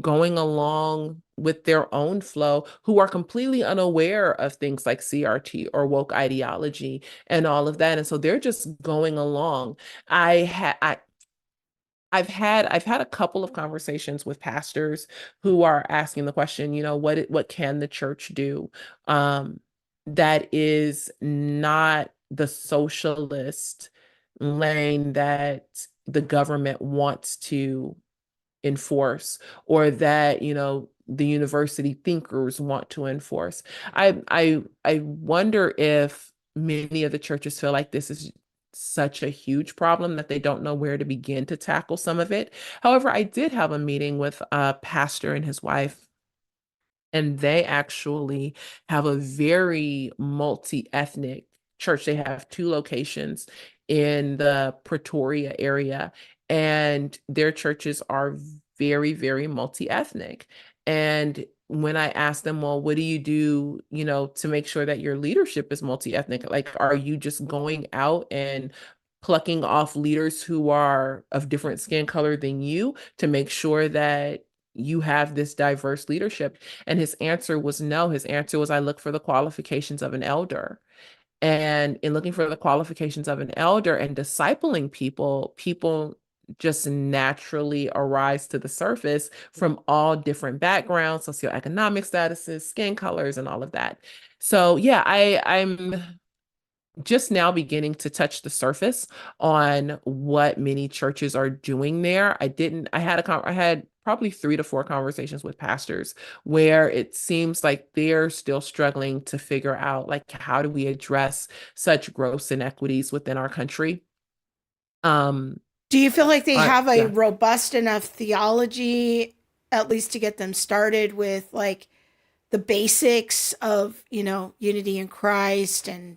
going along with their own flow, who are completely unaware of things like CRT or woke ideology and all of that. And so they're just going along. I had, I, I've had a couple of conversations with pastors who are asking the question, what can the church do? that is not the socialist lane that the government wants to enforce, or that, the university thinkers want to enforce. I wonder if many of the churches feel like this is such a huge problem that they don't know where to begin to tackle some of it. However, I did have a meeting with a pastor and his wife, and they actually have a very multi-ethnic church. They have two locations in the Pretoria area, and their churches are very, very multi-ethnic. And when I asked them, well, what do you do, to make sure that your leadership is multi-ethnic? Like, are you just going out and plucking off leaders who are of different skin color than you to make sure that you have this diverse leadership? And his answer was no. His answer was, I look for the qualifications of an elder. And in looking for the qualifications of an elder and discipling people, people just naturally arise to the surface from all different backgrounds, socioeconomic statuses, skin colors, and all of that. So yeah, I'm just now beginning to touch the surface on what many churches are doing there. I had probably 3 to 4 conversations with pastors where it seems like they're still struggling to figure out, like, how do we address such gross inequities within our country? Do you feel like they have a Yeah. robust enough theology, at least to get them started with like the basics of, unity in Christ and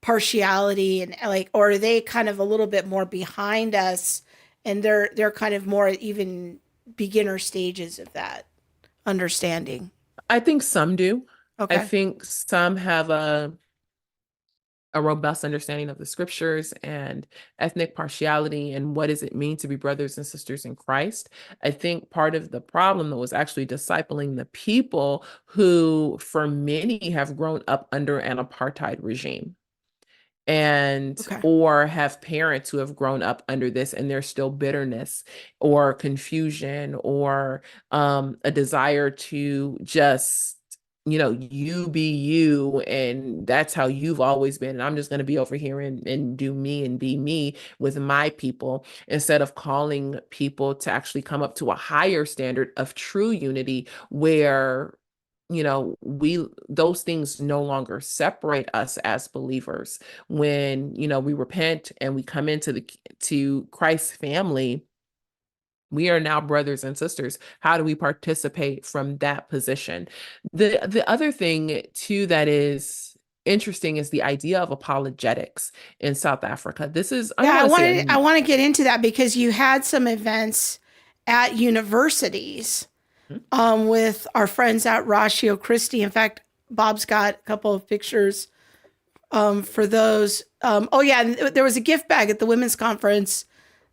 partiality, and like, or are they kind of a little bit more behind us, and they're kind of more even beginner stages of that understanding? I think some do. I Okay. think some have a robust understanding of the scriptures and ethnic partiality and what does it mean to be brothers and sisters in Christ. I think part of the problem, though, was actually discipling the people who, for many, have grown up under an apartheid regime, and Okay. or have parents who have grown up under this, and there's still bitterness or confusion or a desire to just, you be you, and that's how you've always been, and I'm just going to be over here and do me and be me with my people, instead of calling people to actually come up to a higher standard of true unity where, those things no longer separate us as believers. When, we repent and we come into to Christ's family, we are now brothers and sisters. How do we participate from that position? The other thing too that is interesting is the idea of apologetics in South Africa. This is, I'm Yeah, going to say, I want to get into that because you had some events at universities with our friends at Ratio Christi. In fact, Bob's got a couple of pictures for those. Oh yeah, and there was a gift bag at the women's conference.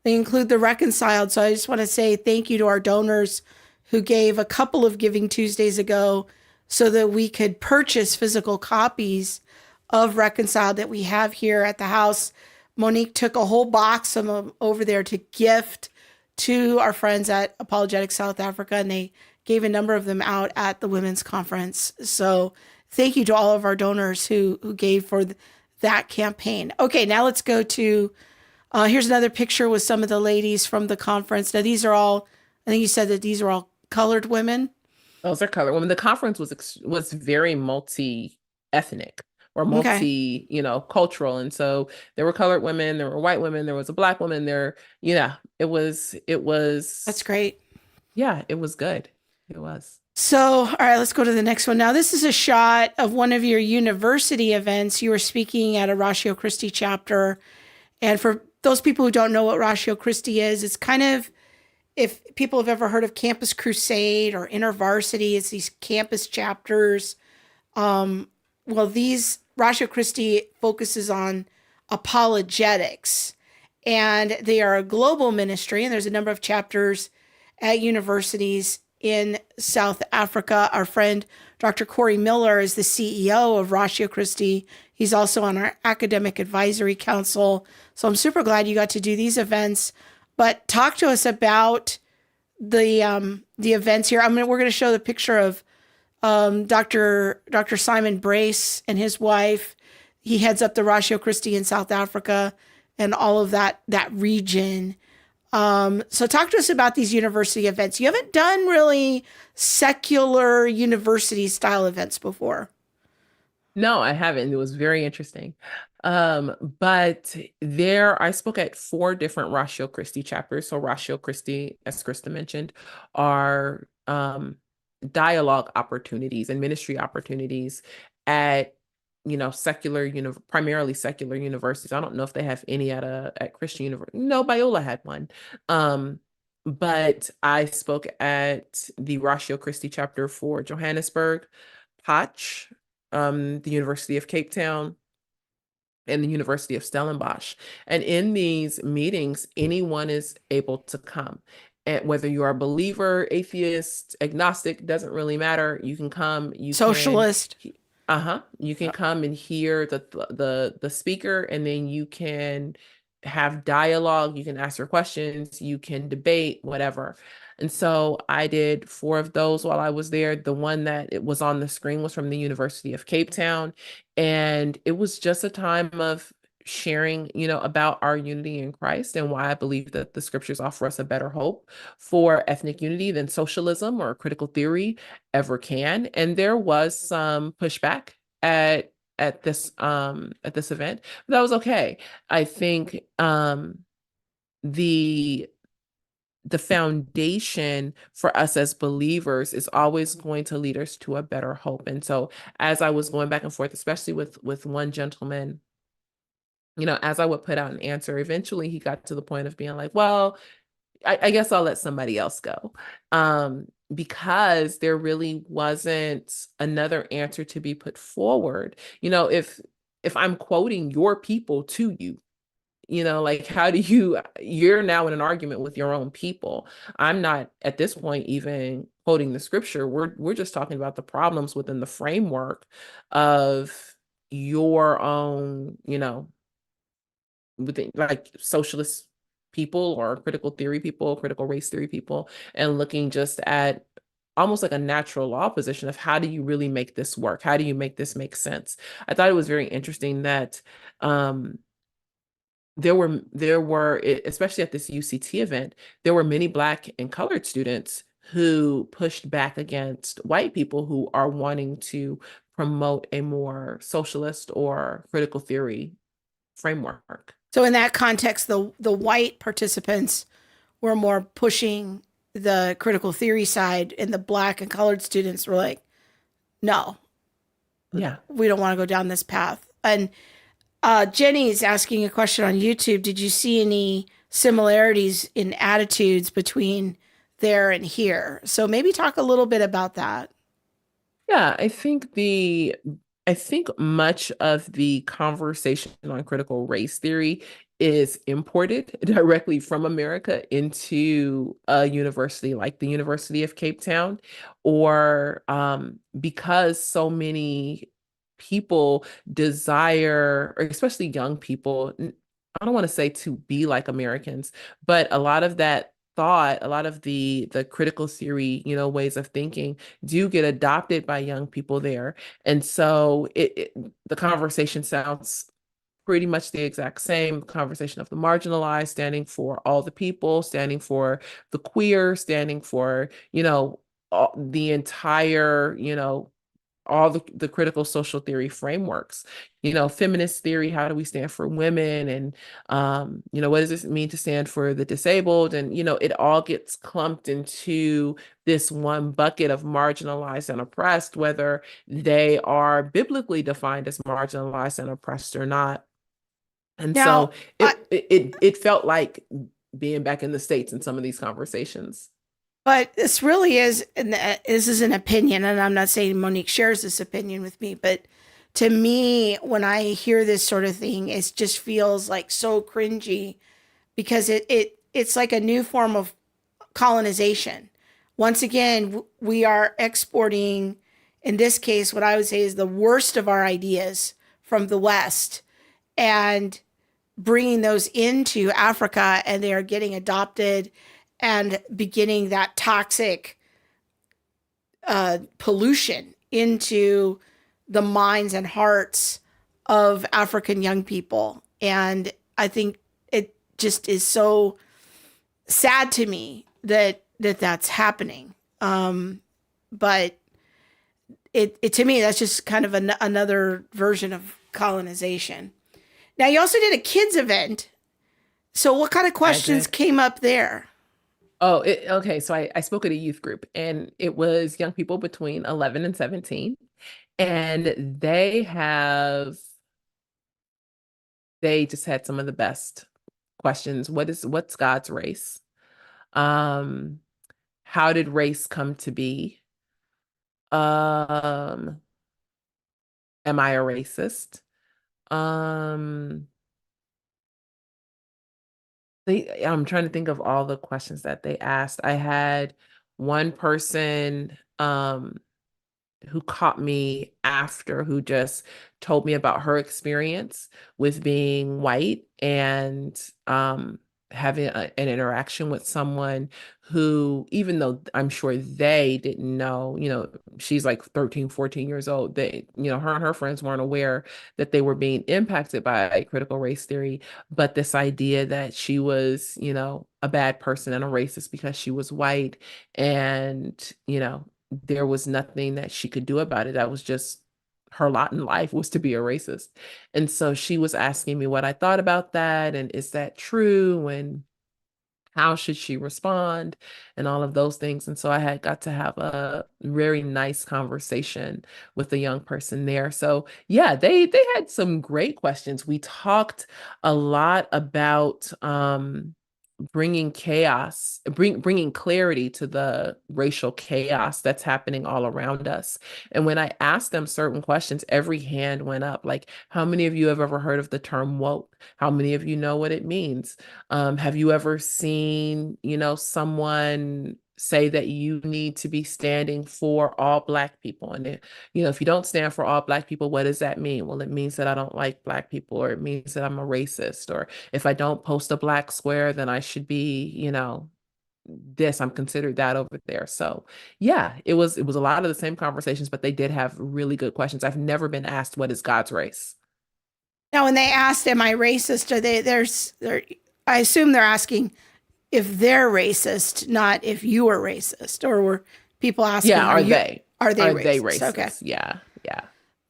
They include the reconciled. So I just want to say thank you to our donors who gave a couple of Giving Tuesdays ago so that we could purchase physical copies of Reconciled that we have here at the house. Monique took a whole box of them over there to gift to our friends at Apologetics South Africa, and they gave a number of them out at the women's conference. So thank you to all of our donors who gave for that campaign. Okay, now let's go to, here's another picture with some of the ladies from the conference. Now these are all, I think you said that these are all colored women. those are colored women. The conference was very multi-ethnic or Okay, cultural. And so there were colored women, there were white women, there was a black woman there. It was, that's great. yeah, it was good. It was. So, all right, let's go to the next one. Now, this is a shot of one of your university events. You were speaking at a Ratio Christi chapter. And for those people who don't know what Ratio Christi is, it's kind of, if people have ever heard of Campus Crusade or InterVarsity, it's these campus chapters. Well, these Ratio Christi focuses on apologetics, and they are a global ministry, and there's a number of chapters at universities in South Africa. Our friend Dr. Corey Miller is the CEO of Ratio Christi. He's also on our academic advisory council. So I'm super glad you got to do these events. But talk to us about the events here. We're going to show the picture of Dr. Simon Brace and his wife. He heads up the Ratio Christi in South Africa and all of that region. So talk to us about these university events. You haven't done really secular university style events before. No, I haven't. It was very interesting. But I spoke at 4 different Ratio Christi chapters. So Ratio Christi, as Krista mentioned, are dialogue opportunities and ministry opportunities at primarily secular universities. I don't know if they have any at Christian university. No, Biola had one. But I spoke at the Ratio Christi chapter for Johannesburg, Potch, the University of Cape Town, and the University of Stellenbosch. And in these meetings, anyone is able to come. And whether you are a believer, atheist, agnostic, doesn't really matter. You can come. Socialist. You can come and hear the speaker, and then you can have dialogue. You can ask your questions. You can debate, whatever. And so I did 4 of those while I was there. The one that it was on the screen was from the University of Cape Town. And it was just a time of sharing, about our unity in Christ and why I believe that the scriptures offer us a better hope for ethnic unity than socialism or critical theory ever can. And there was some pushback at this event, but that was okay. I think the foundation for us as believers is always going to lead us to a better hope. And so as I was going back and forth, especially with one gentleman, as I would put out an answer, eventually he got to the point of being like, well, I guess I'll let somebody else go. Because there really wasn't another answer to be put forward. If I'm quoting your people to you, like how do you're now in an argument with your own people. I'm not at this point even quoting the scripture. We're just talking about the problems within the framework of your own, within like socialist people or critical theory people, critical race theory people, and looking just at almost like a natural law position of how do you really make this work? How do you make this make sense? I thought it was very interesting that there were, especially at this UCT event, there were many Black and colored students who pushed back against white people who are wanting to promote a more socialist or critical theory framework. So in that context, the white participants were more pushing the critical theory side, and the Black and colored students were like, no, yeah, we don't want to go down this path. And Jenny is asking a question on YouTube. Did you see any similarities in attitudes between there and here? So maybe talk a little bit about that. Yeah, I think much of the conversation on critical race theory is imported directly from America into a university like the University of Cape Town, or because so many people desire, or especially young people, I don't want to say to be like Americans, but a lot of that thought, a lot of the critical theory, ways of thinking do get adopted by young people there. And so the conversation sounds pretty much the exact same conversation of the marginalized, standing for all the people, standing for the queer, standing for, the entire, all the critical social theory frameworks, feminist theory, how do we stand for women? And, what does this mean to stand for the disabled? And, it all gets clumped into this one bucket of marginalized and oppressed, whether they are biblically defined as marginalized and oppressed or not. And Now, so it felt like being back in the States in some of these conversations. But this really is, and this is an opinion, and I'm not saying Monique shares this opinion with me, but to me, when I hear this sort of thing, it just feels like so cringy, because it's like a new form of colonization. Once again, we are exporting, in this case, what I would say is the worst of our ideas from the West, and bringing those into Africa, and they are getting adopted and beginning that toxic pollution into the minds and hearts of African young people. And I think it just is so sad to me that that's happening. But it to me, that's just kind of another version of colonization. Now, you also did a kids event. So what kind of questions came up there? Oh, okay. So I spoke at a youth group, and it was young people between 11 and 17. And they just had some of the best questions. What's God's race? How did race come to be? Am I a racist? I'm trying to think of all the questions that they asked. I had one person who caught me after, who just told me about her experience with being white and having an interaction with someone who, even though I'm sure they didn't know, she's like 13, 14 years old, her and her friends weren't aware that they were being impacted by critical race theory. But this idea that she was, a bad person and a racist because she was white, and, there was nothing that she could do about it. That was just her lot in life, was to be a racist. And so she was asking me what I thought about that, and is that true, and how should she respond, and all of those things. And so I had got to have a very nice conversation with a young person there. So yeah, they had some great questions. We talked a lot about bringing bringing clarity to the racial chaos that's happening all around us. And when I asked them certain questions, every hand went up. Like, how many of you have ever heard of the term woke? How many of you know what it means? Have you ever seen, someone say that you need to be standing for all Black people? And if you don't stand for all Black people, what does that mean? Well, it means that I don't like Black people, or it means that I'm a racist, or if I don't post a Black square, then I should be, I'm considered that over there. So yeah, it was a lot of the same conversations, but they did have really good questions. I've never been asked, what is God's race? Now, when they asked, "Am I racist?" I assume they're asking if they're racist, not if you are racist. Or were people asking, Yeah, are they they racist? racist? Okay. Yeah.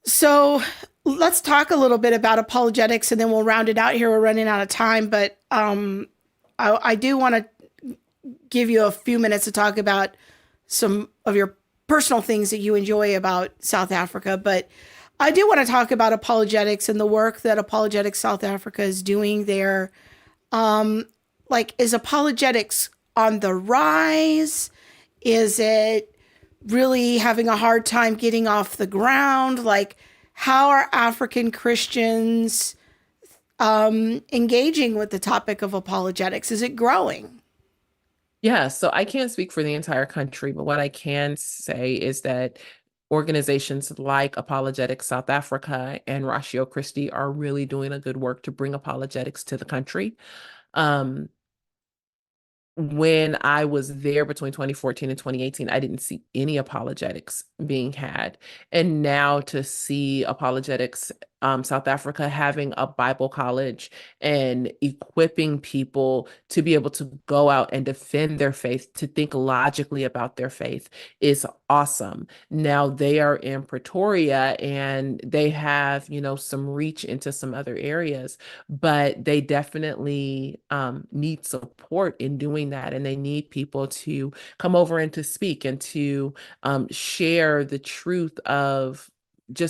So let's talk a little bit about apologetics, and then we'll round it out here. We're running out of time, but I do want to give you a few minutes to talk about some of your personal things that you enjoy about South Africa. But I do want to talk about apologetics and the work that Apologetics South Africa is doing there. Is apologetics on the rise? Is it really having a hard time getting off the ground? Like, how are African Christians engaging with the topic of apologetics? Is it growing? Yeah, so I can't speak for the entire country, but what I can say is that organizations like Apologetics South Africa and Ratio Christi are really doing a good work to bring apologetics to the country. When I was there between 2014 and 2018, I didn't see any apologetics being had. And now to see Apologetics South Africa having a Bible college and equipping people to be able to go out and defend their faith, to think logically about their faith, is awesome. Now they are in Pretoria, and they have, some reach into some other areas, but they definitely need support in doing that. And they need people to come over and to speak and to share the truth of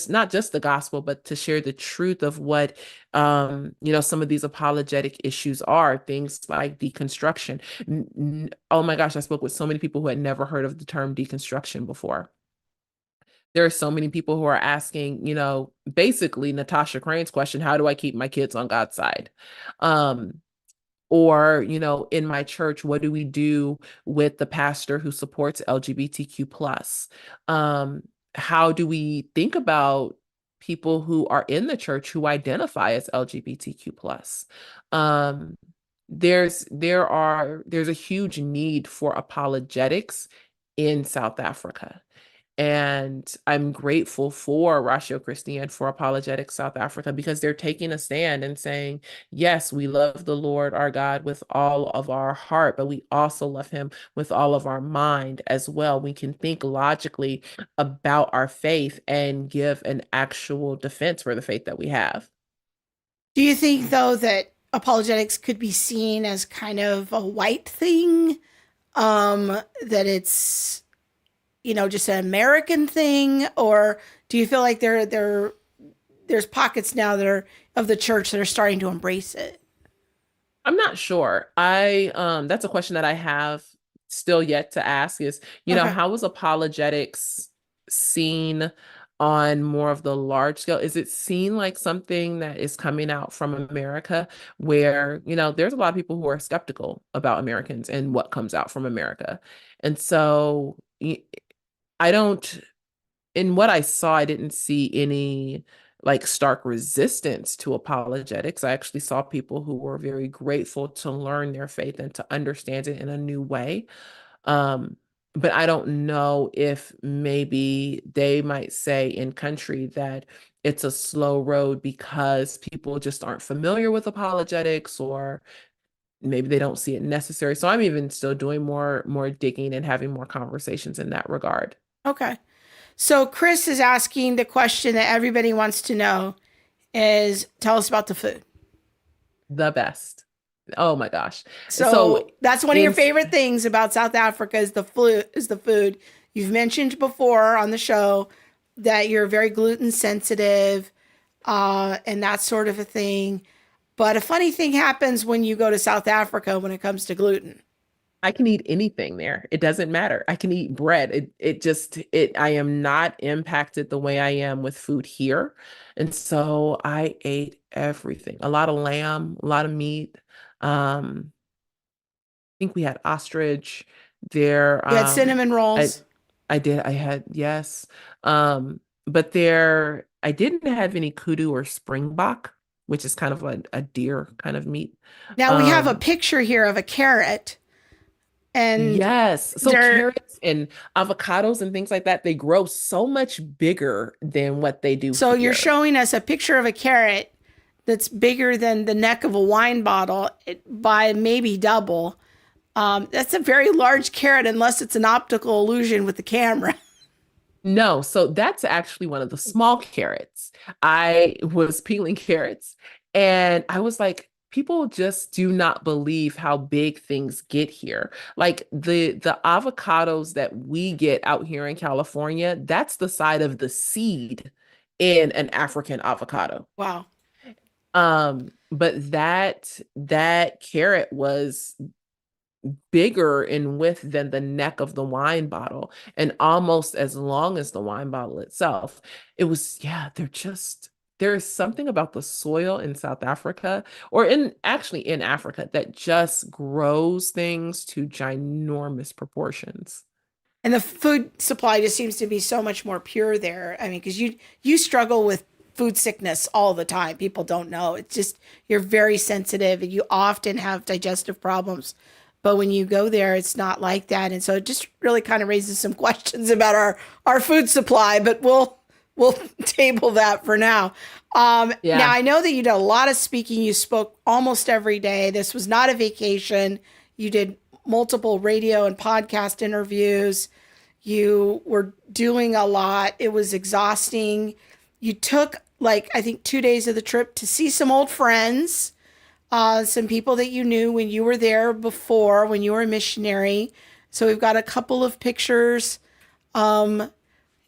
not just the gospel, but to share the truth of what, some of these apologetic issues are, things like deconstruction. Oh my gosh, I spoke with so many people who had never heard of the term deconstruction before. There are so many people who are asking, basically Natasha Crane's question, how do I keep my kids on God's side? Or, in my church, what do we do with the pastor who supports LGBTQ plus? How do we think about people who are in the church who identify as LGBTQ plus? There's a huge need for apologetics in South Africa. And I'm grateful for Ratio Christi and for Apologetics South Africa because they're taking a stand and saying, yes, we love the Lord our God with all of our heart, but we also love him with all of our mind as well. We can think logically about our faith and give an actual defense for the faith that we have. Do you think, though, that apologetics could be seen as kind of a white thing? That it's, just an American thing? Or do you feel like there's pockets now that are of the church that are starting to embrace it? I'm not sure. I That's a question that I have still yet to ask is, Okay. how is apologetics seen on more of the large scale? Is it seen like something that is coming out from America where, there's a lot of people who are skeptical about Americans and what comes out from America. And so I don't in what I saw, I didn't see any like stark resistance to apologetics. I actually saw people who were very grateful to learn their faith and to understand it in a new way. Um, but I don't know if maybe they might say in country that it's a slow road because people just aren't familiar with apologetics, or maybe they don't see it necessary. So I'm even still doing more digging and having more conversations in that regard. Okay. So Chris is asking the question that everybody wants to know is tell us about the food. The best. Oh my gosh. So So that's one of your in favorite things about South Africa is the food. You've mentioned before on the show that you're very gluten sensitive, and that sort of a thing. But a funny thing happens when you go to South Africa when it comes to gluten. I can eat anything there. It doesn't matter. I can eat bread. It I am not impacted the way I am with food here. And so I ate everything. A lot of lamb, a lot of meat. I think we had ostrich there. You had cinnamon I rolls. I did. I had, yes. But there I didn't have any kudu or springbok, which is kind of a deer kind of meat. Now we have a Um, picture here of a carrot, and Yes. So they're carrots and avocados and things like that, they grow so much bigger than what they do so you're here. showing us a picture of a carrot that's bigger than the neck of a wine bottle by maybe double. That's a very large carrot, unless it's an optical illusion with the camera. No, so that's actually one of the small carrots. I was peeling carrots and I was like, people just do not believe how big things get here. Like the avocados that we get out here in California, that's the side of the seed in an African avocado. Wow. But that carrot was bigger in width than the neck of the wine bottle and almost as long as the wine bottle itself. It was, yeah, there is something about the soil in South Africa, or in Africa, that just grows things to ginormous proportions. And the food supply just seems to be so much more pure there. I mean, because you struggle with food sickness all the time. People don't know. It's just you're very sensitive and you often have digestive problems. But when you go there, it's not like that. And so it just really kind of raises some questions about our food supply, but we'll table that for now. Now Yeah. I know that you did a lot of speaking. You spoke almost every day. This was not a vacation. You did multiple radio and podcast interviews. You were doing a lot. It was exhausting. You took, like, I think 2 days of the trip to see some old friends, some people that you knew when you were there before, when you were a missionary. So we've got a couple of pictures. Um,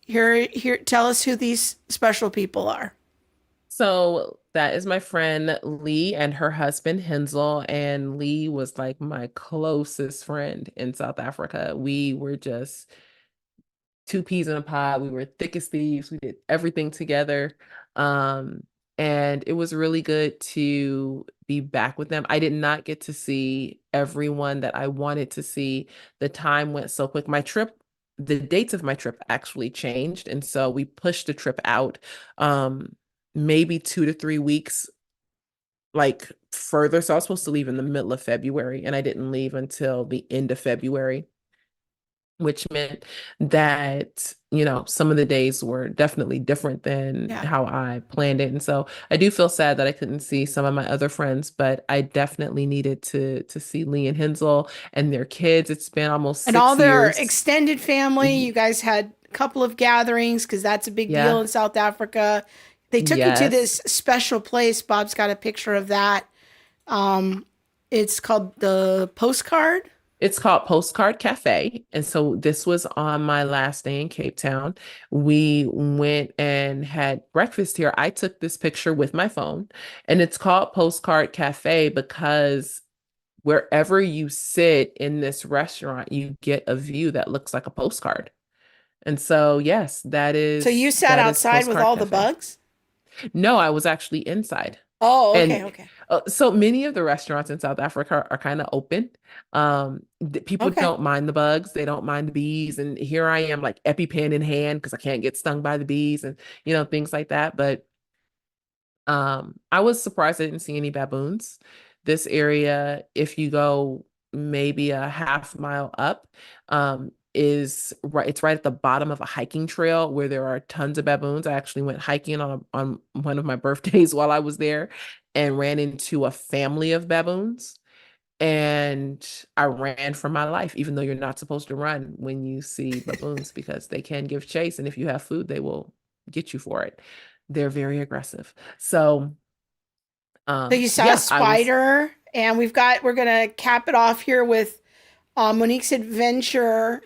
here, tell us who these special people are. So that is my friend Lee and her husband Hensel. And Lee was like my closest friend in South Africa. We were just two peas in a pod. We were thick as thieves. We did everything together. Um, and it was really good to be back with them. I did not get to see everyone that I wanted to see. The time went so quick. The dates of my trip actually changed. And so we pushed the trip out maybe 2 to 3 weeks, like further. So I was supposed to leave in the middle of February and I didn't leave until the end of February. which meant that, some of the days were definitely different than Yeah. how I planned it. And so I do feel sad that I couldn't see some of my other friends, but I definitely needed to see Lee and Hensel and their kids. It's been almost And all six their years. extended family. Mhm. You guys had a couple of gatherings because that's a big deal Yeah. in South Africa. They took you to Yes. this special place. Bob's got a picture of that. Um, it's called the Postcard. It's called Postcard Cafe. And so this was on my last day in Cape Town. We went and had breakfast here. I took this picture with my phone, and it's called Postcard Cafe because wherever you sit in this restaurant, you get a view that looks like a postcard. And so, yes, that So you is sat that is outside with Postcard all the Cafe. bugs? No, I was actually inside. Oh, okay, And okay, so many of the restaurants in South Africa are kind of open. People okay. don't mind the bugs, they don't mind the bees. And here I am, like EpiPen in hand, because I can't get stung by the bees and things like that. But I was surprised I didn't see any baboons. This area, if you go maybe a half mile up, is right. It's right at the bottom of a hiking trail where there are tons of baboons. I actually went hiking on one of my birthdays while I was there, and ran into a family of baboons. And I ran for my life, even though you're not supposed to run when you see baboons because they can give chase, and if you have food, they will get you for it. They're very aggressive. So, So you saw a yeah, I was. spider, and we're gonna cap it off here with Monique's adventure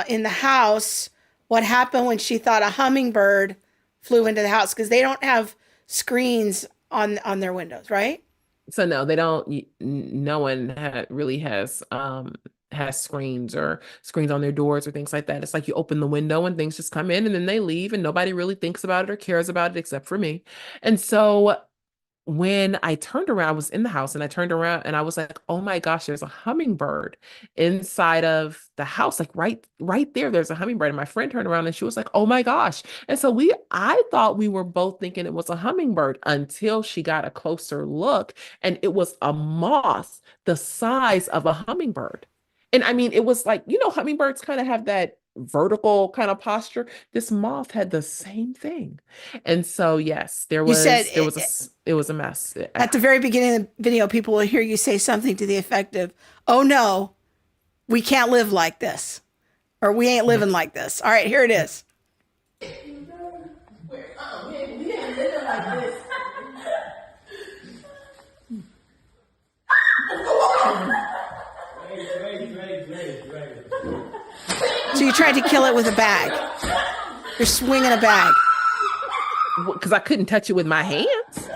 in the house. What happened when she thought a hummingbird flew into the house? Because they don't have screens on their windows, right? So no, they don't. No one really has screens or screens on their doors or things like that. It's like you open the window and things just come in and then they leave, and nobody really thinks about it or cares about it except for me. And so when I turned around, I was in the house and I turned around and I was like, oh my gosh, there's a hummingbird inside of the house. Like right there, there's a hummingbird. And my friend turned around and she was like, oh my gosh. And so I thought we were both thinking it was a hummingbird until she got a closer look, and it was a moth the size of a hummingbird. And I mean, it was like, hummingbirds kind of have that vertical kind of posture. This moth had the same thing. And so, yes, there You said was there was a it was a mess. at the very beginning of the video, people will hear you say something to the effect of, "Oh no, we can't live like this," or "We ain't living like this." All right, here it is. So you tried to kill it with a bag. You're swinging a bag. Because I couldn't touch it with my hands.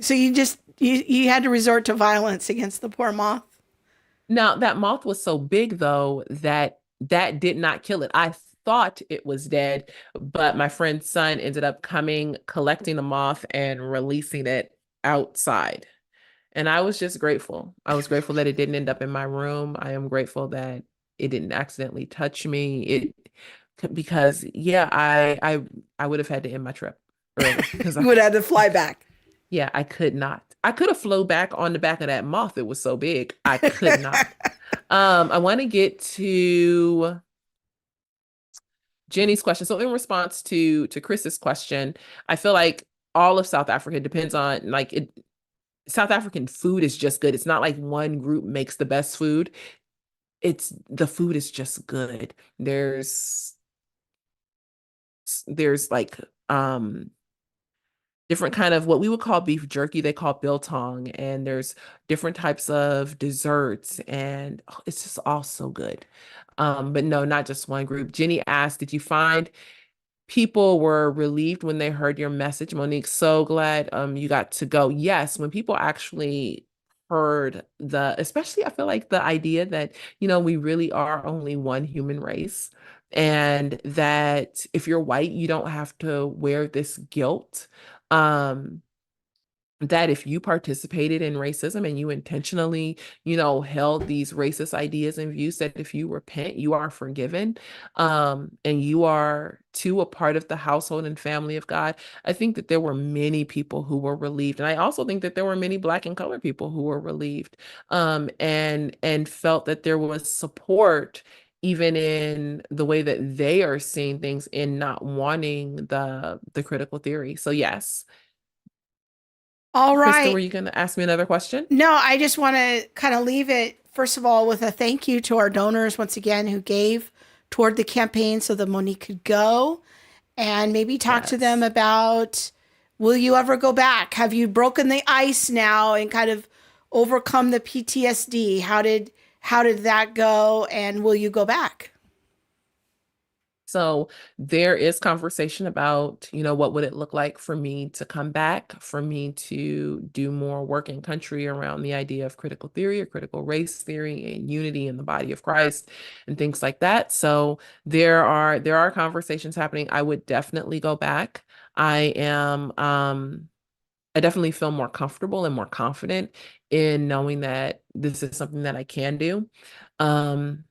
So you had to resort to violence against the poor moth. Now, that moth was so big, though, that did not kill it. I thought it was dead, but my friend's son ended up coming, collecting the moth, and releasing it outside. And I was just grateful. I was grateful that it didn't end up in my room. I am grateful that it didn't accidentally touch me. Because yeah, I would have had to end my trip early because You would have had to fly back. yeah, I could not. I could have flown back on the back of that moth. It was so big. I could not. I want to get to Jenny's question. So in response to Chris's question, I feel like all of South Africa depends on like it. South African food is just good. It's not like one group makes the best food. The food is just good. There's like different kind of what we would call beef jerky, they call biltong, and there's different types of desserts, and it's just all so good. But no, not just one group. Jenny asked, did you find people were relieved when they heard your message? Monique, so glad you got to go. Yes, when people actually heard especially I feel like the idea that, we really are only one human race, and that if you're white, you don't have to wear this guilt. Um, that if you participated in racism and you intentionally, held these racist ideas and views, that if you repent, you are forgiven, and you are too a part of the household and family of God. I think that there were many people who were relieved. And I also think that there were many Black and colored people who were relieved, and felt that there was support even in the way that they are seeing things, in not wanting the critical theory. So yes. All Krista, were right. you going to ask me another question? No, I just want to kind of leave it, first of all, with a thank you to our donors once again who gave toward the campaign so that Monique could go, and maybe talk to them Yes. about, will you ever go back? Have you broken the ice now and kind of overcome the PTSD? How did that go, and will you go back? So there is conversation about, what would it look like for me to come back, for me to do more work in country around the idea of critical theory or critical race theory and unity in the body of Christ and things like that. So there are conversations happening. I would definitely go back. I definitely feel more comfortable and more confident in knowing that this is something that I can do. Um,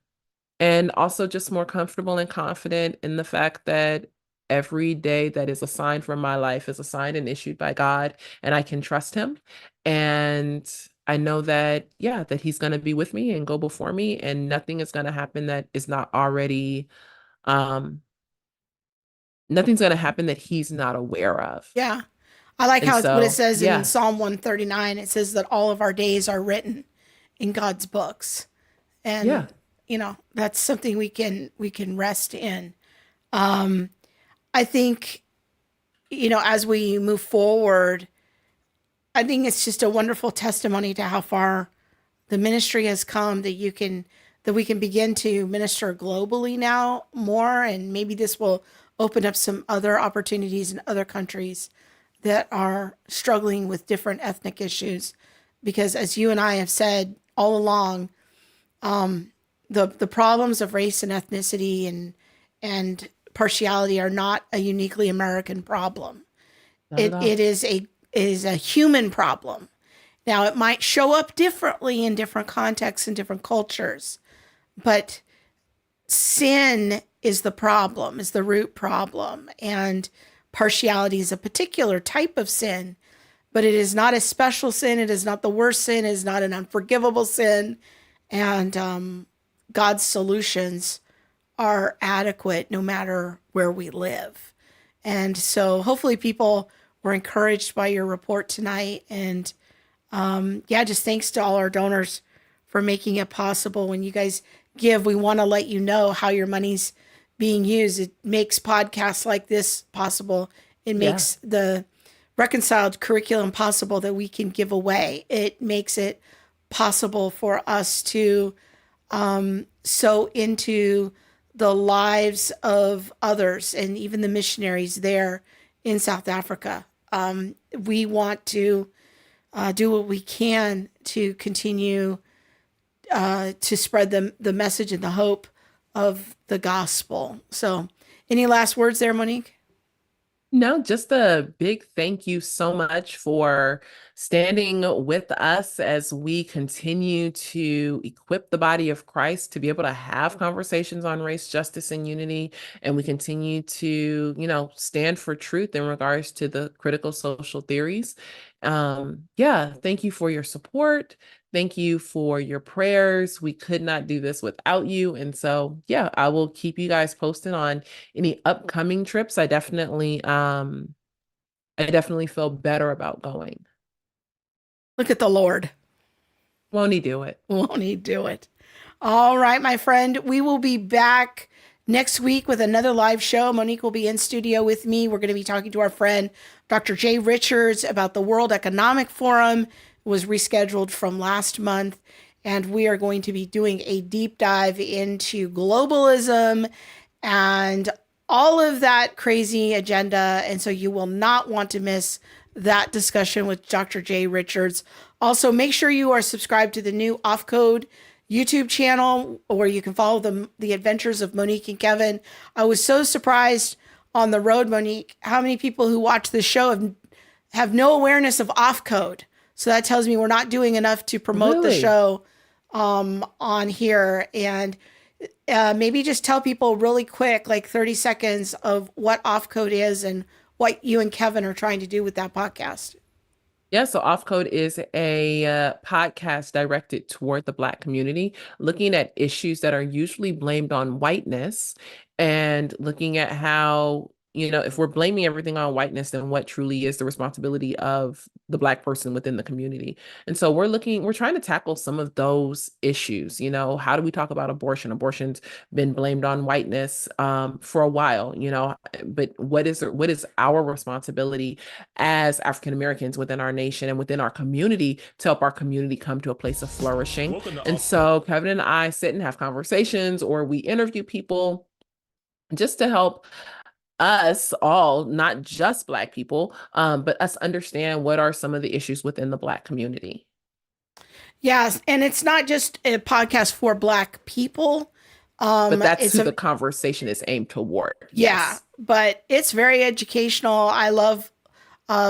and also just more comfortable and confident in the fact that every day that is assigned for my life is assigned and issued by God, and I can trust him. And I know that, yeah, that he's going to be with me and go before me, and nothing is going to happen that is not already, um, nothing's going to happen that he's not aware of. Yeah. I like And how what it so, says in yeah, Psalm 139. It says that all of our days are written in God's books. yeah, And that's something we can rest in. I think, as we move forward, I think it's just a wonderful testimony to how far the ministry has come, that we can begin to minister globally now more, and maybe this will open up some other opportunities in other countries that are struggling with different ethnic issues, because as you and I have said all along, the problems of race and ethnicity and partiality are not a uniquely American problem. not at It all. it is a human problem. Now it might show up differently in different contexts and different cultures, but sin is the problem, is the root problem, and partiality is a particular type of sin, but it is not a special sin. It is not the worst sin. It is not an unforgivable sin, and God's solutions are adequate no matter where we live. And so hopefully people were encouraged by your report tonight. And yeah, just thanks to all our donors for making it possible. When you guys give, we want to let you know how your money's being used. It makes podcasts like this possible. It Yeah. makes the reconciled curriculum possible that we can give away. It makes it possible for us to sow into the lives of others and even the missionaries there in South Africa. We want to do what we can to continue to spread the message and the hope of the gospel. So, any last words there, Monique? No, just a big thank you so much for standing with us as we continue to equip the body of Christ to be able to have conversations on race, justice, and unity. And we continue to, stand for truth in regards to the critical social theories. Yeah, thank you for your support. Thank you for your prayers. We could not do this without you. And so, yeah, I will keep you guys posted on any upcoming trips. I definitely feel better about going. Look at the Lord. Won't he do it? Won't he do it? All right, my friend. We will be back next week with another live show. Monique will be in studio with me. We're going to be talking to our friend, Dr. Jay Richards, about the World Economic Forum. It was rescheduled from last month. And we are going to be doing a deep dive into globalism and all of that crazy agenda. And so you will not want to miss that discussion with Dr. Jay Richards. Also, make sure you are subscribed to the new Off Code YouTube channel where you can follow the adventures of Monique and Kevin. I was so surprised on the road, Monique, how many people who watch this show have no awareness of off code. So that tells me we're not doing enough to promote the Really? show on here. And maybe just tell people really quick, like 30 seconds, of what off code is and what you and Kevin are trying to do with that podcast. Yeah, so Off Code is a podcast directed toward the Black community, looking at issues that are usually blamed on whiteness and looking at how, if we're blaming everything on whiteness, then what truly is the responsibility of the Black person within the community? And so we're trying to tackle some of those issues. How do we talk about abortion? Abortion's been blamed on whiteness for a while, but what is our responsibility as African Americans within our nation and within our community to help our community come to a place of flourishing? And so Kevin and I sit and have conversations, or we interview people just to help us all, not just Black people, but us understand what are some of the issues within the Black community. Yes, and it's not just a podcast for Black people. But that's who the conversation is aimed toward. Yeah, Yes. but it's very educational. I love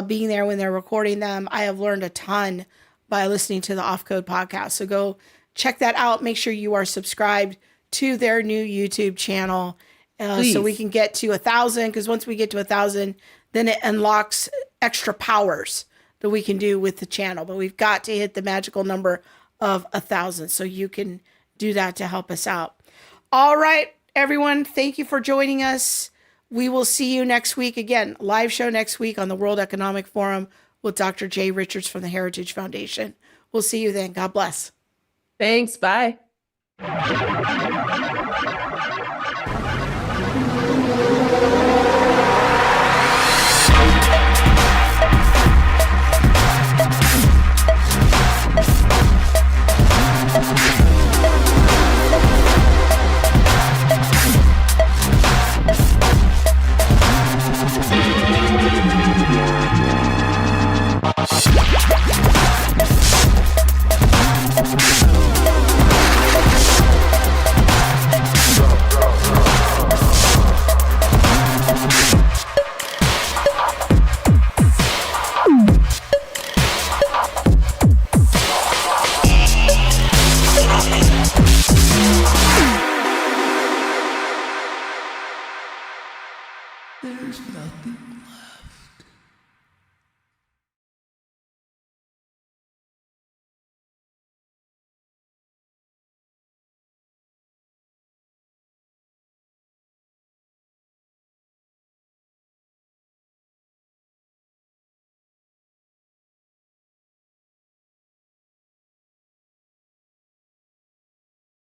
being there when they're recording them. I have learned a ton by listening to the Off Code podcast. So go check that out. Make sure you are subscribed to their new YouTube channel so we can get to 1,000. Because once we get to 1,000, then it unlocks extra powers that we can do with the channel. But we've got to hit the magical number of 1,000. So you can do that to help us out. All right, everyone. Thank you for joining us. We will see you next week. Again, live show next week on the World Economic Forum with Dr. Jay Richards from the Heritage Foundation. We'll see you then. God bless. Thanks. Bye.